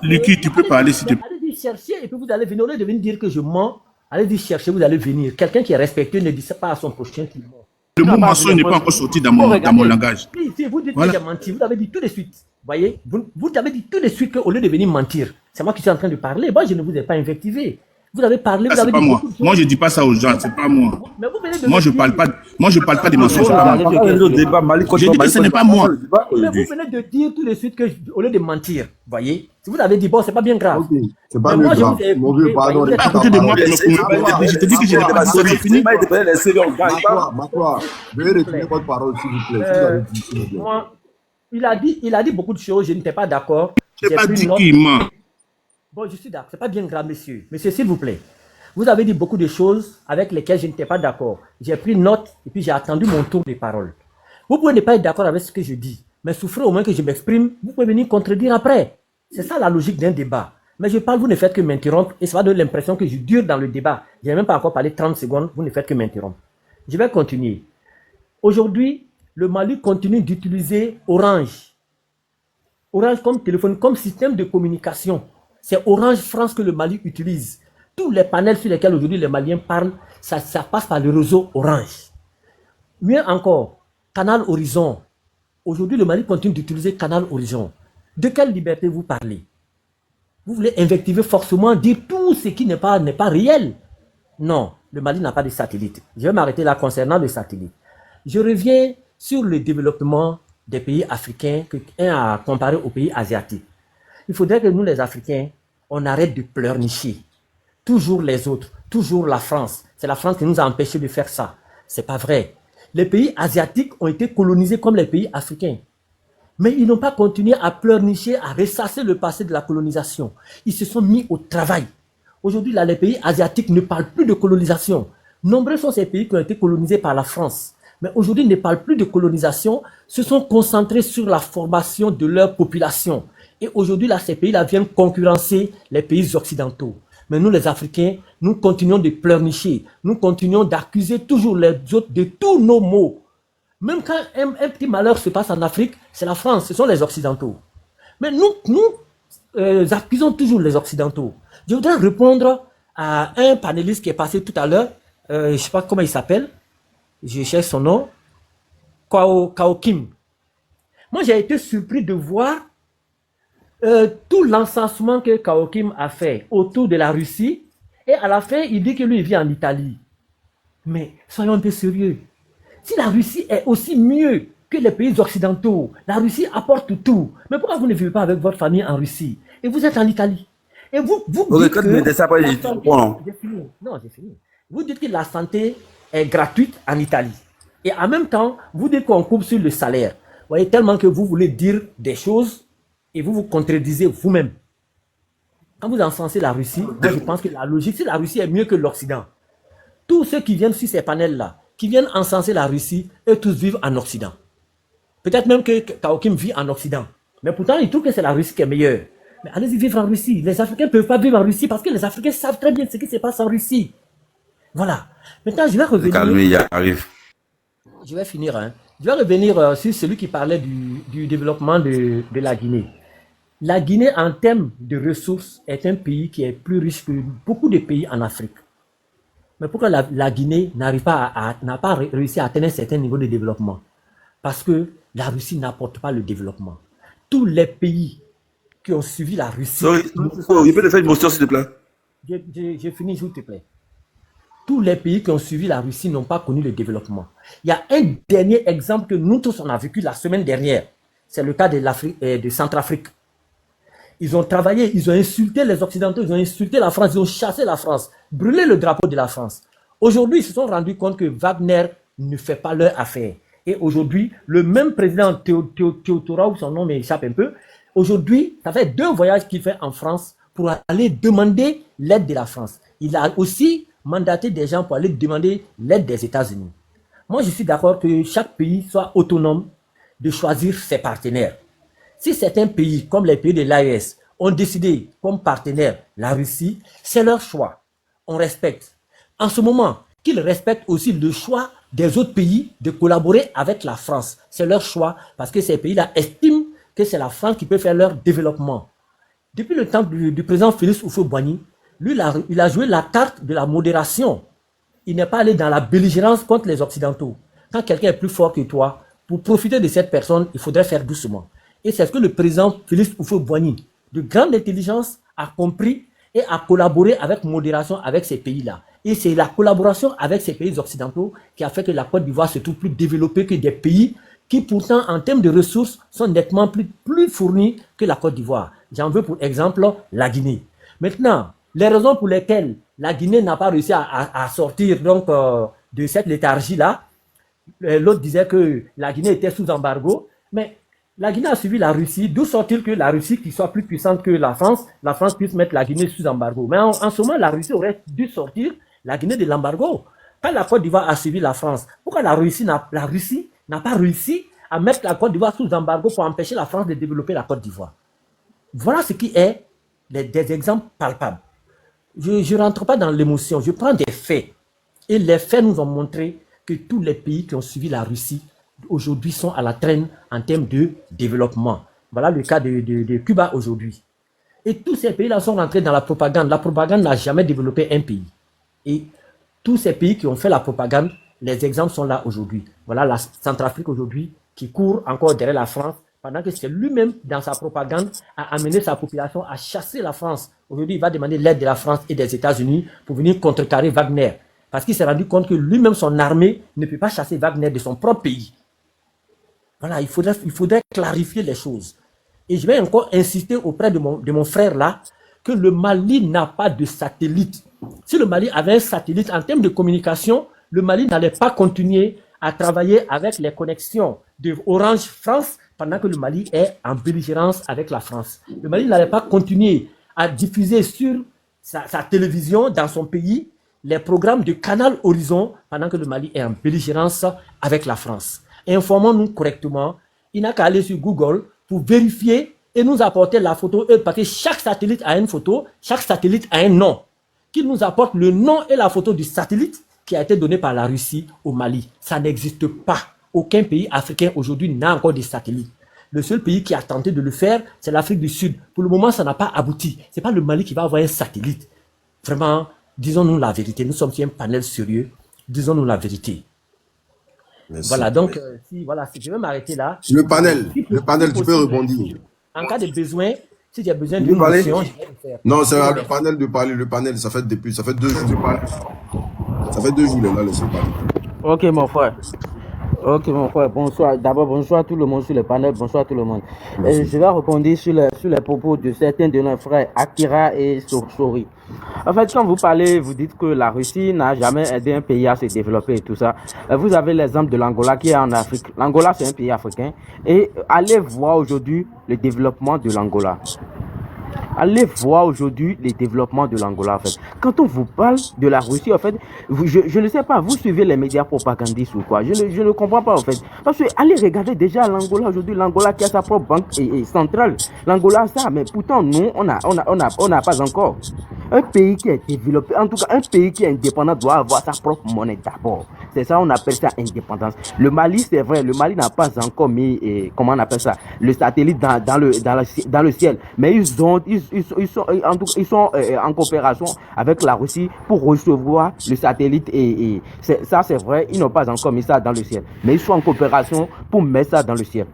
Lucky, tu peux parler si tu... Allez-y chercher et puis vous allez venir. Au lieu de venir dire que je mens, allez-y chercher, vous allez venir. Quelqu'un qui est respectueux ne dit pas à son prochain qu'il ment. Le mot mensonge n'est pas encore sorti dans mon langage. Si vous dites que j'ai menti, vous avez dit tout de suite. Voyez, vous avez dit tout de suite qu'au lieu de venir mentir, c'est moi qui suis en train de parler. Moi, je ne vous ai pas invectivé. Vous avez parlé, vous avez dit moi. Moi, je ne dis pas ça aux gens, c'est pas moi. Mais vous venez de moi, je parle pas des mensonges. Je dis que ce n'est pas moi. Mais vous venez de dire tout de suite qu'au lieu de mentir, voyez, si vous avez dit bon, c'est pas bien grave. Okay. C'est pas bien grave. Mon vieux, pardon. À côté de moi, je te dis que je n'ai pas dit c'est fini. Macron, veuillez retourner votre parole, s'il vous plaît. Moi, il a dit beaucoup de choses, je n'étais pas d'accord. Je n'ai pas dit qu'il ment. Bon, je suis d'accord, c'est pas bien grave, monsieur. Monsieur, s'il vous plaît. Vous avez dit beaucoup de choses avec lesquelles je n'étais pas d'accord. J'ai pris note et puis j'ai attendu mon tour de parole. Vous pouvez ne pas être d'accord avec ce que je dis, mais souffrez au moins que je m'exprime. Vous pouvez venir contredire après. C'est ça la logique d'un débat. Mais je parle, vous ne faites que m'interrompre et ça va donner l'impression que je dure dans le débat. Je n'ai même pas encore parlé 30 secondes, vous ne faites que m'interrompre. Je vais continuer. Aujourd'hui, le Mali continue d'utiliser Orange. Orange comme téléphone, comme système de communication. C'est Orange France que le Mali utilise. Tous les panels sur lesquels aujourd'hui les Maliens parlent, ça passe par le réseau Orange. Mieux encore, Canal Horizon. Aujourd'hui, le Mali continue d'utiliser Canal Horizon. De quelle liberté vous parlez? Vous voulez invectiver forcément, dire tout ce qui n'est pas réel. Non, le Mali n'a pas de satellite. Je vais m'arrêter là concernant le satellite. Je reviens sur le développement des pays africains à comparer aux pays asiatiques. Il faudrait que nous, les Africains, on arrête de pleurnicher. Toujours les autres, toujours la France. C'est la France qui nous a empêchés de faire ça. C'est pas vrai. Les pays asiatiques ont été colonisés comme les pays africains. Mais ils n'ont pas continué à pleurnicher, à ressasser le passé de la colonisation. Ils se sont mis au travail. Aujourd'hui, là, les pays asiatiques ne parlent plus de colonisation. Nombreux sont ces pays qui ont été colonisés par la France. Mais aujourd'hui, ils ne parlent plus de colonisation, se sont concentrés sur la formation de leur population. Et aujourd'hui, là, ces pays-là viennent concurrencer les pays occidentaux. Mais nous, les Africains, nous continuons de pleurnicher. Nous continuons d'accuser toujours les autres de tous nos maux. Même quand un petit malheur se passe en Afrique, c'est la France, ce sont les Occidentaux. Mais nous accusons toujours les Occidentaux. Je voudrais répondre à un panéliste qui est passé tout à l'heure, je ne sais pas comment il s'appelle, je cherche son nom, Kao Kim. Moi, j'ai été surpris de voir tout l'encensement que Kao Kim a fait autour de la Russie, et à la fin, il dit que lui, il vit en Italie. Mais soyons un peu sérieux. Si la Russie est aussi mieux que les pays occidentaux, la Russie apporte tout. Mais pourquoi vous ne vivez pas avec votre famille en Russie et vous êtes en Italie? Et vous dites quand tu me dis ça, après, j'ai fini. Non, j'ai fini. Vous dites que la santé est gratuite en Italie. Et en même temps, vous dites qu'on coupe sur le salaire. Vous voyez, tellement que vous voulez dire des choses et vous vous contredisez vous-même. Quand vous encensez la Russie, moi je pense que la logique, si la Russie est mieux que l'Occident, tous ceux qui viennent sur ces panels-là, qui viennent encenser la Russie, eux tous vivent en Occident. Peut-être même que Kao Kim vit en Occident. Mais pourtant, il trouve que c'est la Russie qui est meilleure. Mais allez-y vivre en Russie. Les Africains ne peuvent pas vivre en Russie parce que les Africains savent très bien ce qui se passe en Russie. Voilà. Maintenant, je vais revenir. Calme, il arrive. Je vais finir. Je vais revenir sur celui qui parlait du développement de la Guinée. La Guinée, en termes de ressources, est un pays qui est plus riche que beaucoup de pays en Afrique. Mais pourquoi la Guinée n'a pas réussi à atteindre un certain niveau de développement? Parce que la Russie n'apporte pas le développement. Tous les pays qui ont suivi la Russie... Il peut te faire une motion, s'il te plaît. J'ai fini, s'il te plaît. Tous les pays qui ont suivi la Russie n'ont pas connu le développement. Il y a un dernier exemple que nous tous on a vécu la semaine dernière. C'est le cas de Centrafrique. Ils ont travaillé, ils ont insulté les Occidentaux, ils ont insulté la France, ils ont chassé la France, brûlé le drapeau de la France. Aujourd'hui, ils se sont rendus compte que Wagner ne fait pas leur affaire. Et aujourd'hui, le même président Théodora, ou son nom m'échappe un peu, aujourd'hui, ça fait 2 voyages qu'il fait en France pour aller demander l'aide de la France. Il a aussi mandaté des gens pour aller demander l'aide des États-Unis. Moi, je suis d'accord que chaque pays soit autonome de choisir ses partenaires. Si certains pays, comme les pays de l'AES, ont décidé comme partenaire la Russie, c'est leur choix. On respecte. En ce moment, qu'ils respectent aussi le choix des autres pays de collaborer avec la France. C'est leur choix parce que ces pays-là estiment que c'est la France qui peut faire leur développement. Depuis le temps du président Félix Houphouët-Boigny, lui, il a joué la carte de la modération. Il n'est pas allé dans la belligérance contre les Occidentaux. Quand quelqu'un est plus fort que toi, pour profiter de cette personne, il faudrait faire doucement. Et c'est ce que le président Félix Houphouët-Boigny, de grande intelligence, a compris et a collaboré avec modération avec ces pays-là. Et c'est la collaboration avec ces pays occidentaux qui a fait que la Côte d'Ivoire se trouve plus développée que des pays qui pourtant en termes de ressources sont nettement plus fournis que la Côte d'Ivoire. J'en veux pour exemple la Guinée. Maintenant, les raisons pour lesquelles la Guinée n'a pas réussi à sortir donc, de cette léthargie-là, l'autre disait que la Guinée était sous embargo, mais la Guinée a suivi la Russie, d'où sort-il que la Russie, qui soit plus puissante que la France puisse mettre la Guinée sous embargo. Mais en ce moment, la Russie aurait dû sortir la Guinée de l'embargo. Quand la Côte d'Ivoire a suivi la France, pourquoi la Russie n'a pas réussi à mettre la Côte d'Ivoire sous embargo pour empêcher la France de développer la Côte d'Ivoire? Voilà ce qui est des exemples palpables. Je ne rentre pas dans l'émotion, je prends des faits. Et les faits nous ont montré que tous les pays qui ont suivi la Russie aujourd'hui sont à la traîne en termes de développement. Voilà le cas de Cuba aujourd'hui. Et tous ces pays-là sont rentrés dans la propagande. La propagande n'a jamais développé un pays. Et tous ces pays qui ont fait la propagande, les exemples sont là aujourd'hui. Voilà la Centrafrique aujourd'hui qui court encore derrière la France, pendant que c'est lui-même, dans sa propagande, a amené sa population à chasser la France. Aujourd'hui, il va demander l'aide de la France et des États-Unis pour venir contrecarrer Wagner. Parce qu'il s'est rendu compte que lui-même, son armée, ne peut pas chasser Wagner de son propre pays. Voilà, il faudrait clarifier les choses. Et je vais encore insister auprès de mon frère là, que le Mali n'a pas de satellite. Si le Mali avait un satellite en termes de communication, le Mali n'allait pas continuer à travailler avec les connexions de Orange France pendant que le Mali est en belligérance avec la France. Le Mali n'allait pas continuer à diffuser sur sa télévision dans son pays les programmes de Canal Horizon pendant que le Mali est en belligérance avec la France. Informons-nous correctement. Il n'a qu'à aller sur Google pour vérifier et nous apporter la photo. Parce que chaque satellite a une photo, chaque satellite a un nom. Qu'il nous apporte le nom et la photo du satellite qui a été donné par la Russie au Mali. Ça n'existe pas aucun pays africain aujourd'hui n'a encore des satellites. Le seul pays qui a tenté de le faire, c'est l'Afrique du Sud. Pour le moment, ça n'a pas abouti. Ce n'est pas le Mali qui va avoir un satellite. Vraiment, disons-nous la vérité. Nous sommes sur un panel sérieux. Disons-nous la vérité. Merci. Voilà, donc, si je vais m'arrêter là. Le panel, tu peux rebondir. En cas de besoin, si j'ai besoin d'une motion, je vais le faire. Non, c'est le panel de parler. Le panel, ça fait 2 jours. Ça fait 2 jours, là, laissez parler. Ok, mon frère. Ok, mon frère. Bonsoir. D'abord, bonsoir à tout le monde sur le panel. Bonsoir à tout le monde. Je vais rebondir sur les propos de certains de nos frères, Akira et Sori. En fait, quand vous parlez, vous dites que la Russie n'a jamais aidé un pays à se développer et tout ça. Vous avez l'exemple de l'Angola qui est en Afrique. L'Angola, c'est un pays africain. Et allez voir aujourd'hui le développement de l'Angola. Allez voir aujourd'hui les développements de l'Angola, en fait. Quand on vous parle de la Russie, en fait, je ne sais pas, vous suivez les médias propagandistes ou quoi. Je ne comprends pas, en fait. Parce que allez regarder déjà l'Angola aujourd'hui, l'Angola qui a sa propre banque centrale. L'Angola a ça, mais pourtant, nous, on n'a pas encore. Un pays qui est développé, en tout cas, un pays qui est indépendant doit avoir sa propre monnaie d'abord. C'est ça, on appelle ça indépendance. Le Mali, c'est vrai, le Mali n'a pas encore mis, comment on appelle ça, le satellite dans le ciel. Mais ils sont en coopération avec la Russie pour recevoir le satellite et ça, c'est vrai, ils n'ont pas encore mis ça dans le ciel. Mais ils sont en coopération pour mettre ça dans le ciel.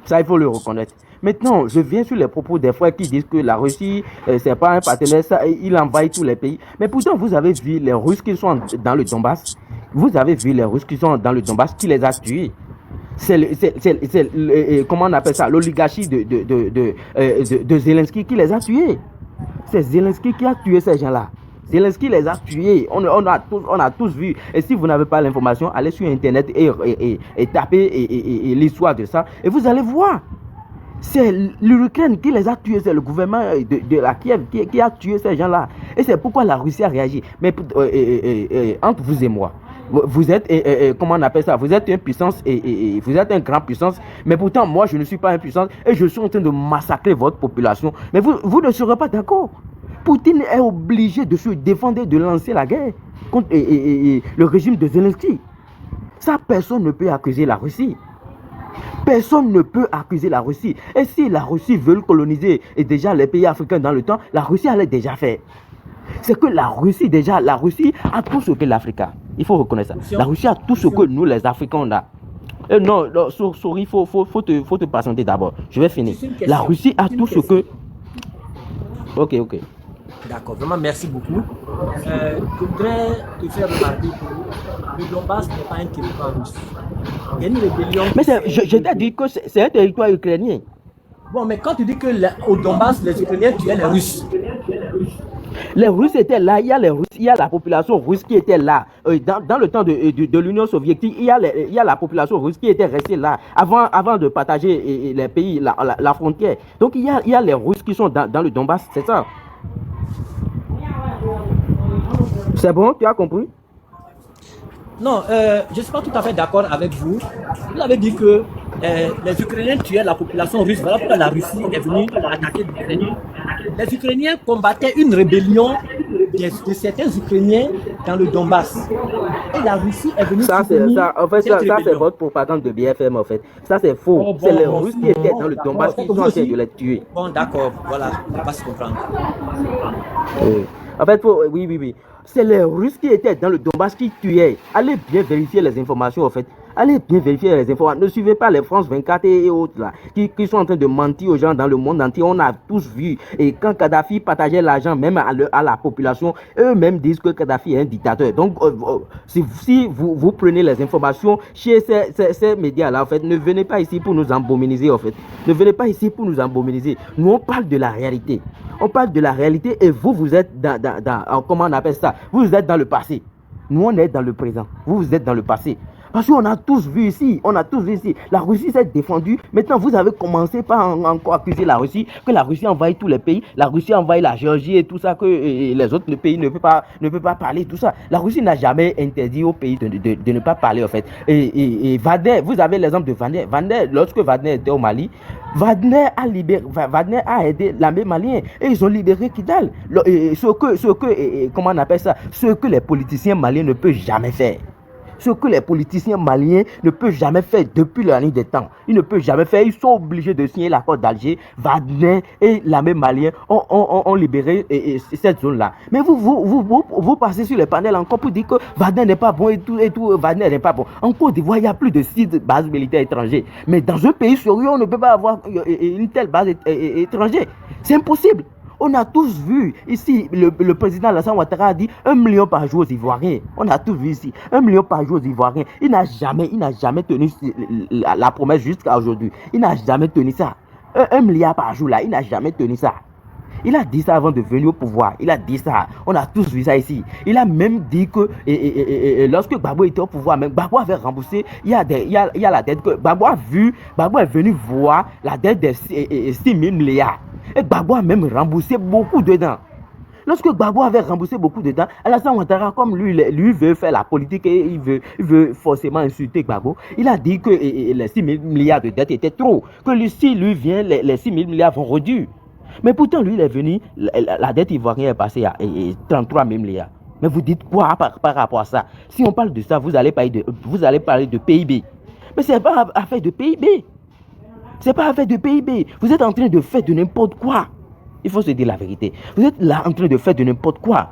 Ça, il faut le reconnaître. Maintenant, je viens sur les propos des frères qui disent que la Russie, c'est pas un partenaire, ça, il envahit tous les pays. Mais pourtant, vous avez vu les Russes qui sont dans le Donbass. Vous avez vu les Russes qui sont dans le Donbass qui les a tués. Comment on appelle ça, l'oligarchie de Zelensky qui les a tués. C'est Zelensky qui a tué ces gens-là. Zelensky les a tués. On a tous vu. Et si vous n'avez pas l'information, allez sur Internet et tapez l'histoire de ça. Et vous allez voir. C'est l'Ukraine qui les a tués, c'est le gouvernement de la Kiev qui a tué ces gens-là. Et c'est pourquoi la Russie a réagi. Mais entre vous et moi, vous êtes, comment on appelle ça, vous êtes une puissance et vous êtes une grande puissance. Mais pourtant, moi, je ne suis pas une puissance et je suis en train de massacrer votre population. Mais vous ne serez pas d'accord. Poutine est obligé de se défendre et de lancer la guerre contre le régime de Zelensky. Ça, personne ne peut accuser la Russie. Personne ne peut accuser la Russie. Et si la Russie veut coloniser et déjà les pays africains dans le temps, la Russie allait déjà faire. C'est que la Russie a tout ce que l'Afrique a. Il faut reconnaître ça. La Russie a tout ce que nous, les Africains, on a. Non, sorry, il faut te patienter d'abord. Je vais finir. La Russie a tout ce que... Ok. D'accord, vraiment merci beaucoup. Je voudrais te faire remarquer que le Donbass n'est pas un territoire russe. Il y a une rébellion. Mais je t'ai dit que c'est un territoire ukrainien. Bon, mais quand tu dis que au Donbass, les Ukrainiens tuaient les Russes. Les Russes étaient là, il y a la population russe qui était là. Dans le temps de l'Union soviétique, il y a la population russe qui était restée là avant de partager les pays, la frontière. Donc il y a les Russes qui sont dans le Donbass, c'est ça. C'est bon, tu as compris? Non, je ne suis pas tout à fait d'accord avec vous. Vous avez dit que les Ukrainiens tuaient la population russe. Voilà pourquoi la Russie est venue attaquer l'Ukraine. Les Ukrainiens combattaient une rébellion de certains Ukrainiens dans le Donbass. Et la Russie est venue soutenir ça c'est votre propagande de BFM en fait. Ça c'est faux. C'est les Russes qui étaient dans le Donbass qui sont en train de les tuer. Bon, d'accord, voilà, on va se comprendre. En fait, oui. C'est les Russes qui étaient dans le Donbass qui tuaient. Allez bien vérifier les informations en fait. Allez bien vérifier les informations. Ne suivez pas les France 24 et autres là, qui sont en train de mentir aux gens dans le monde entier. On a tous vu. Et quand Kadhafi partageait l'argent même à la population, eux-mêmes disent que Kadhafi est un dictateur. Donc, si vous prenez les informations chez ces médias-là, en fait, ne venez pas ici pour nous embominiser, en fait. Ne venez pas ici pour nous embominiser. Nous, on parle de la réalité. On parle de la réalité et vous êtes dans comment on appelle ça? Vous êtes dans le passé. Nous, on est dans le présent. Vous êtes dans le passé. Parce qu'on a tous vu ici, la Russie s'est défendue. Maintenant, vous avez commencé par encore accuser la Russie, que la Russie envahit tous les pays, la Russie envahit la Géorgie et tout ça, que les autres pays ne peuvent pas parler, tout ça. La Russie n'a jamais interdit au pays de ne pas parler, en fait. Et Wagner, vous avez l'exemple de Wagner. Wagner, lorsque Wagner était au Mali, Wagner a aidé l'armée malienne et ils ont libéré Kidal. Comment on appelle ça? Ce que les politiciens maliens ne peuvent jamais faire. Ce que les politiciens maliens ne peuvent jamais faire depuis la nuit des temps. Ils ne peuvent jamais faire. Ils sont obligés de signer l'accord d'Alger. Wagner et l'armée malienne ont libéré cette zone-là. Mais vous passez sur les panels encore pour dire que Wagner n'est pas bon et tout. Wagner n'est pas bon. En Côte d'Ivoire, il y a plus de 6 bases militaires étrangères. Mais dans un pays sérieux, on ne peut pas avoir une telle base étrangère. C'est impossible. On a tous vu ici, le président Alassane Ouattara a dit 1 million par jour aux Ivoiriens. On a tous vu ici, 1 million par jour aux Ivoiriens. Il n'a jamais tenu la promesse jusqu'à aujourd'hui. Il n'a jamais tenu ça. 1 milliard par jour là, il n'a jamais tenu ça. Il a dit ça avant de venir au pouvoir. Il a dit ça. On a tous vu ça ici. Il a même dit que lorsque Gbagbo était au pouvoir, même Gbagbo avait remboursé. Il y a la dette que Gbagbo est venu voir la dette de 6 000 milliards. Et Gbagbo a même remboursé beaucoup dedans. Lorsque Gbagbo avait remboursé beaucoup dedans, Alassane Ouattara, comme lui veut faire la politique et il veut forcément insulter Gbagbo, il a dit que les 6 000 milliards de dettes étaient trop. Que si lui vient, les 6 000 milliards vont réduire. Mais pourtant, lui, il est venu, la dette ivoirienne est passée à 33 000 milliards. Mais vous dites quoi par rapport à ça? Si on parle de ça, vous allez parler de PIB. Mais ce n'est pas affaire de PIB. Ce n'est pas affaire de PIB. Vous êtes en train de faire de n'importe quoi. Il faut se dire la vérité. Vous êtes là en train de faire de n'importe quoi.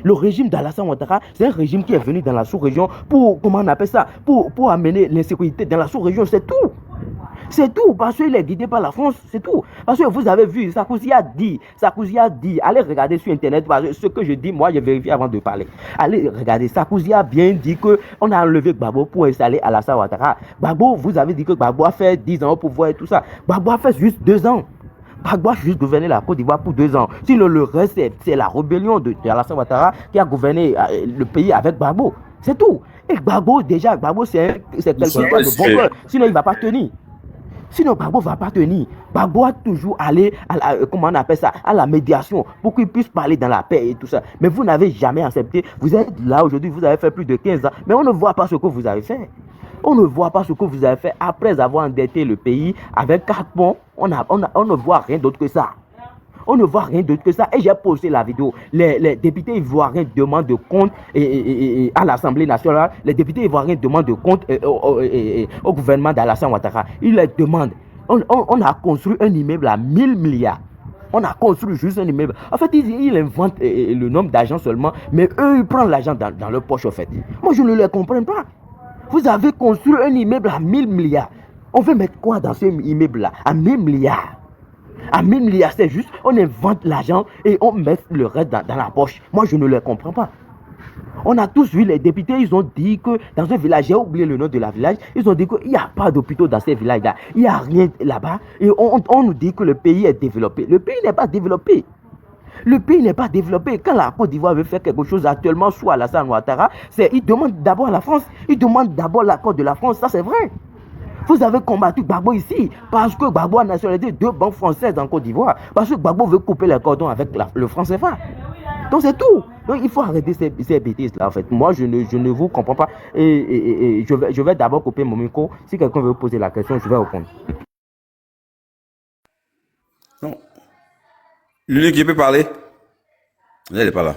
Le régime d'Alassane Ouattara, c'est un régime qui est venu dans la sous-région pour, comment on appelle ça, pour amener l'insécurité dans la sous-région, c'est tout. C'est tout, parce qu'il est guidé par la France, c'est tout. Parce que vous avez vu, Sarkozy a dit, allez regarder sur Internet, parce que ce que je dis, moi, j'ai vérifié avant de parler. Allez regarder, Sarkozy a bien dit qu'on a enlevé Gbagbo pour installer Alassane Ouattara. Gbagbo, vous avez dit que Gbagbo a fait 10 ans au pouvoir et tout ça. Gbagbo a fait juste 2 ans. Gbagbo a juste gouverné la Côte d'Ivoire pour 2 ans. Sinon, le reste, c'est la rébellion de Alassane Ouattara qui a gouverné le pays avec Gbagbo. C'est tout. Et Gbagbo, déjà, Gbagbo, c'est quelqu'un de bon cœur. Sinon, il ne va pas tenir. Sinon, Gbagbo ne va pas tenir. Gbagbo a toujours allé comment on appelle ça, à la médiation pour qu'il puisse parler dans la paix et tout ça. Mais vous n'avez jamais accepté. Vous êtes là aujourd'hui, vous avez fait plus de 15 ans. Mais on ne voit pas ce que vous avez fait. On ne voit pas ce que vous avez fait après avoir endetté le pays avec 4 ponts. On ne voit rien d'autre que ça. On ne voit rien d'autre que ça. Et j'ai posté la vidéo. Les députés ivoiriens demandent de compte à l'Assemblée nationale. Les députés ivoiriens demandent de compte au gouvernement d'Alassane Ouattara. Ils les demandent. On a construit un immeuble à 1000 milliards. On a construit juste un immeuble. En fait, ils inventent le nombre d'argent seulement. Mais eux, ils prennent l'argent dans leur poche, en fait. Moi, je ne les comprends pas. Vous avez construit un immeuble à 1000 milliards. On veut mettre quoi dans ce immeuble-là? À 1000 milliards. À 1000 milliards, c'est juste, on invente l'argent et on met le reste dans la poche. Moi, je ne le comprends pas. On a tous vu les députés, ils ont dit que dans un village, j'ai oublié le nom de la village, ils ont dit qu'il n'y a pas d'hôpitaux dans ces villages-là. Il n'y a rien là-bas. Et on nous dit que le pays est développé. Le pays n'est pas développé. Le pays n'est pas développé. Quand la Côte d'Ivoire veut faire quelque chose actuellement, soit Alassane Ouattara, il demande d'abord la France. Il demande d'abord l'accord de la France. Ça, c'est vrai. Vous avez combattu Gbagbo ici parce que Gbagbo a nationalisé 2 banques françaises en Côte d'Ivoire. Parce que Gbagbo veut couper les cordons avec le franc CFA. Donc c'est tout. Donc il faut arrêter ces bêtises-là en fait. Moi je ne vous comprends pas. Et je vais d'abord couper mon micro. Si quelqu'un veut poser la question, je vais répondre. Non. L'unique qui peut parler, il n'est pas là.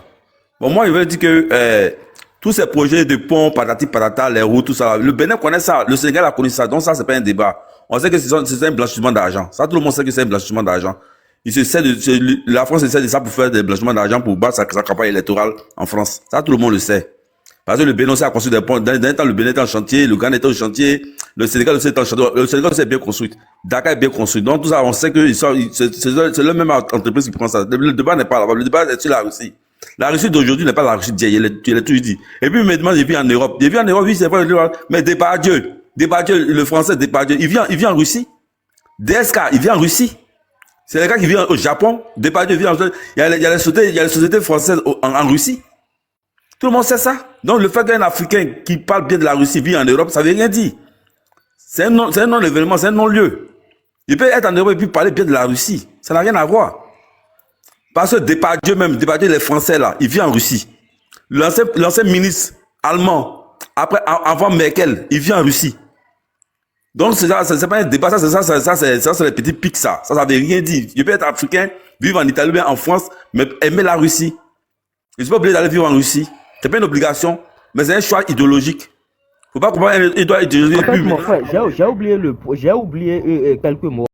Bon, moi, je veux dire que tous ces projets de ponts, patati patata, les routes, tout ça, le Bénin connaît ça, le Sénégal a connu ça, donc ça, c'est pas un débat. On sait que c'est un blanchiment d'argent. Ça, tout le monde sait que c'est un blanchiment d'argent. La France essaie de ça pour faire des blanchiments d'argent pour battre sa campagne électorale en France. Ça, tout le monde le sait. Parce que le Bénin aussi a construit des ponts. D'un temps, le Bénin était en chantier, le Ghana était en chantier, le Sénégal aussi était en chantier. Le Sénégal aussi est bien construit. Dakar est bien construit. Donc, tout ça, on sait que c'est la même entreprise qui prend ça. Le débat n'est pas là-bas. Le débat est sur la Russie. La Russie d'aujourd'hui n'est pas la Russie d'hier. Je l'ai toujours dit. Et puis, maintenant, j'ai vu en Europe. J'ai vu en Europe, oui, c'est vrai, mais Depardieu, le français Depardieu, il vient en Russie. DSK, il vient en Russie. C'est le gars qui vient au Japon. Depardieu vient en Russie. Il y a les sociétés françaises en Russie. Tout le monde sait ça. Donc, le fait qu'un Africain qui parle bien de la Russie vit en Europe, ça ne veut rien dire. C'est un non-événement, c'est un non-lieu. Il peut être en Europe et puis parler bien de la Russie. Ça n'a rien à voir. Parce que Depardieu, les Français là, il vient en Russie. L'ancien ministre allemand, avant Merkel, il vient en Russie. Donc, c'est pas un débat, ça, c'est les petits pics, ça. Ça veut rien dire. Je peux être africain, vivre en Italie, bien en France, mais aimer la Russie. Je ne suis pas obligé d'aller vivre en Russie. C'est pas une obligation, mais c'est un choix idéologique. Faut pas comprendre, il doit utiliser En fait, plus. mon frère, j'ai oublié quelques mots.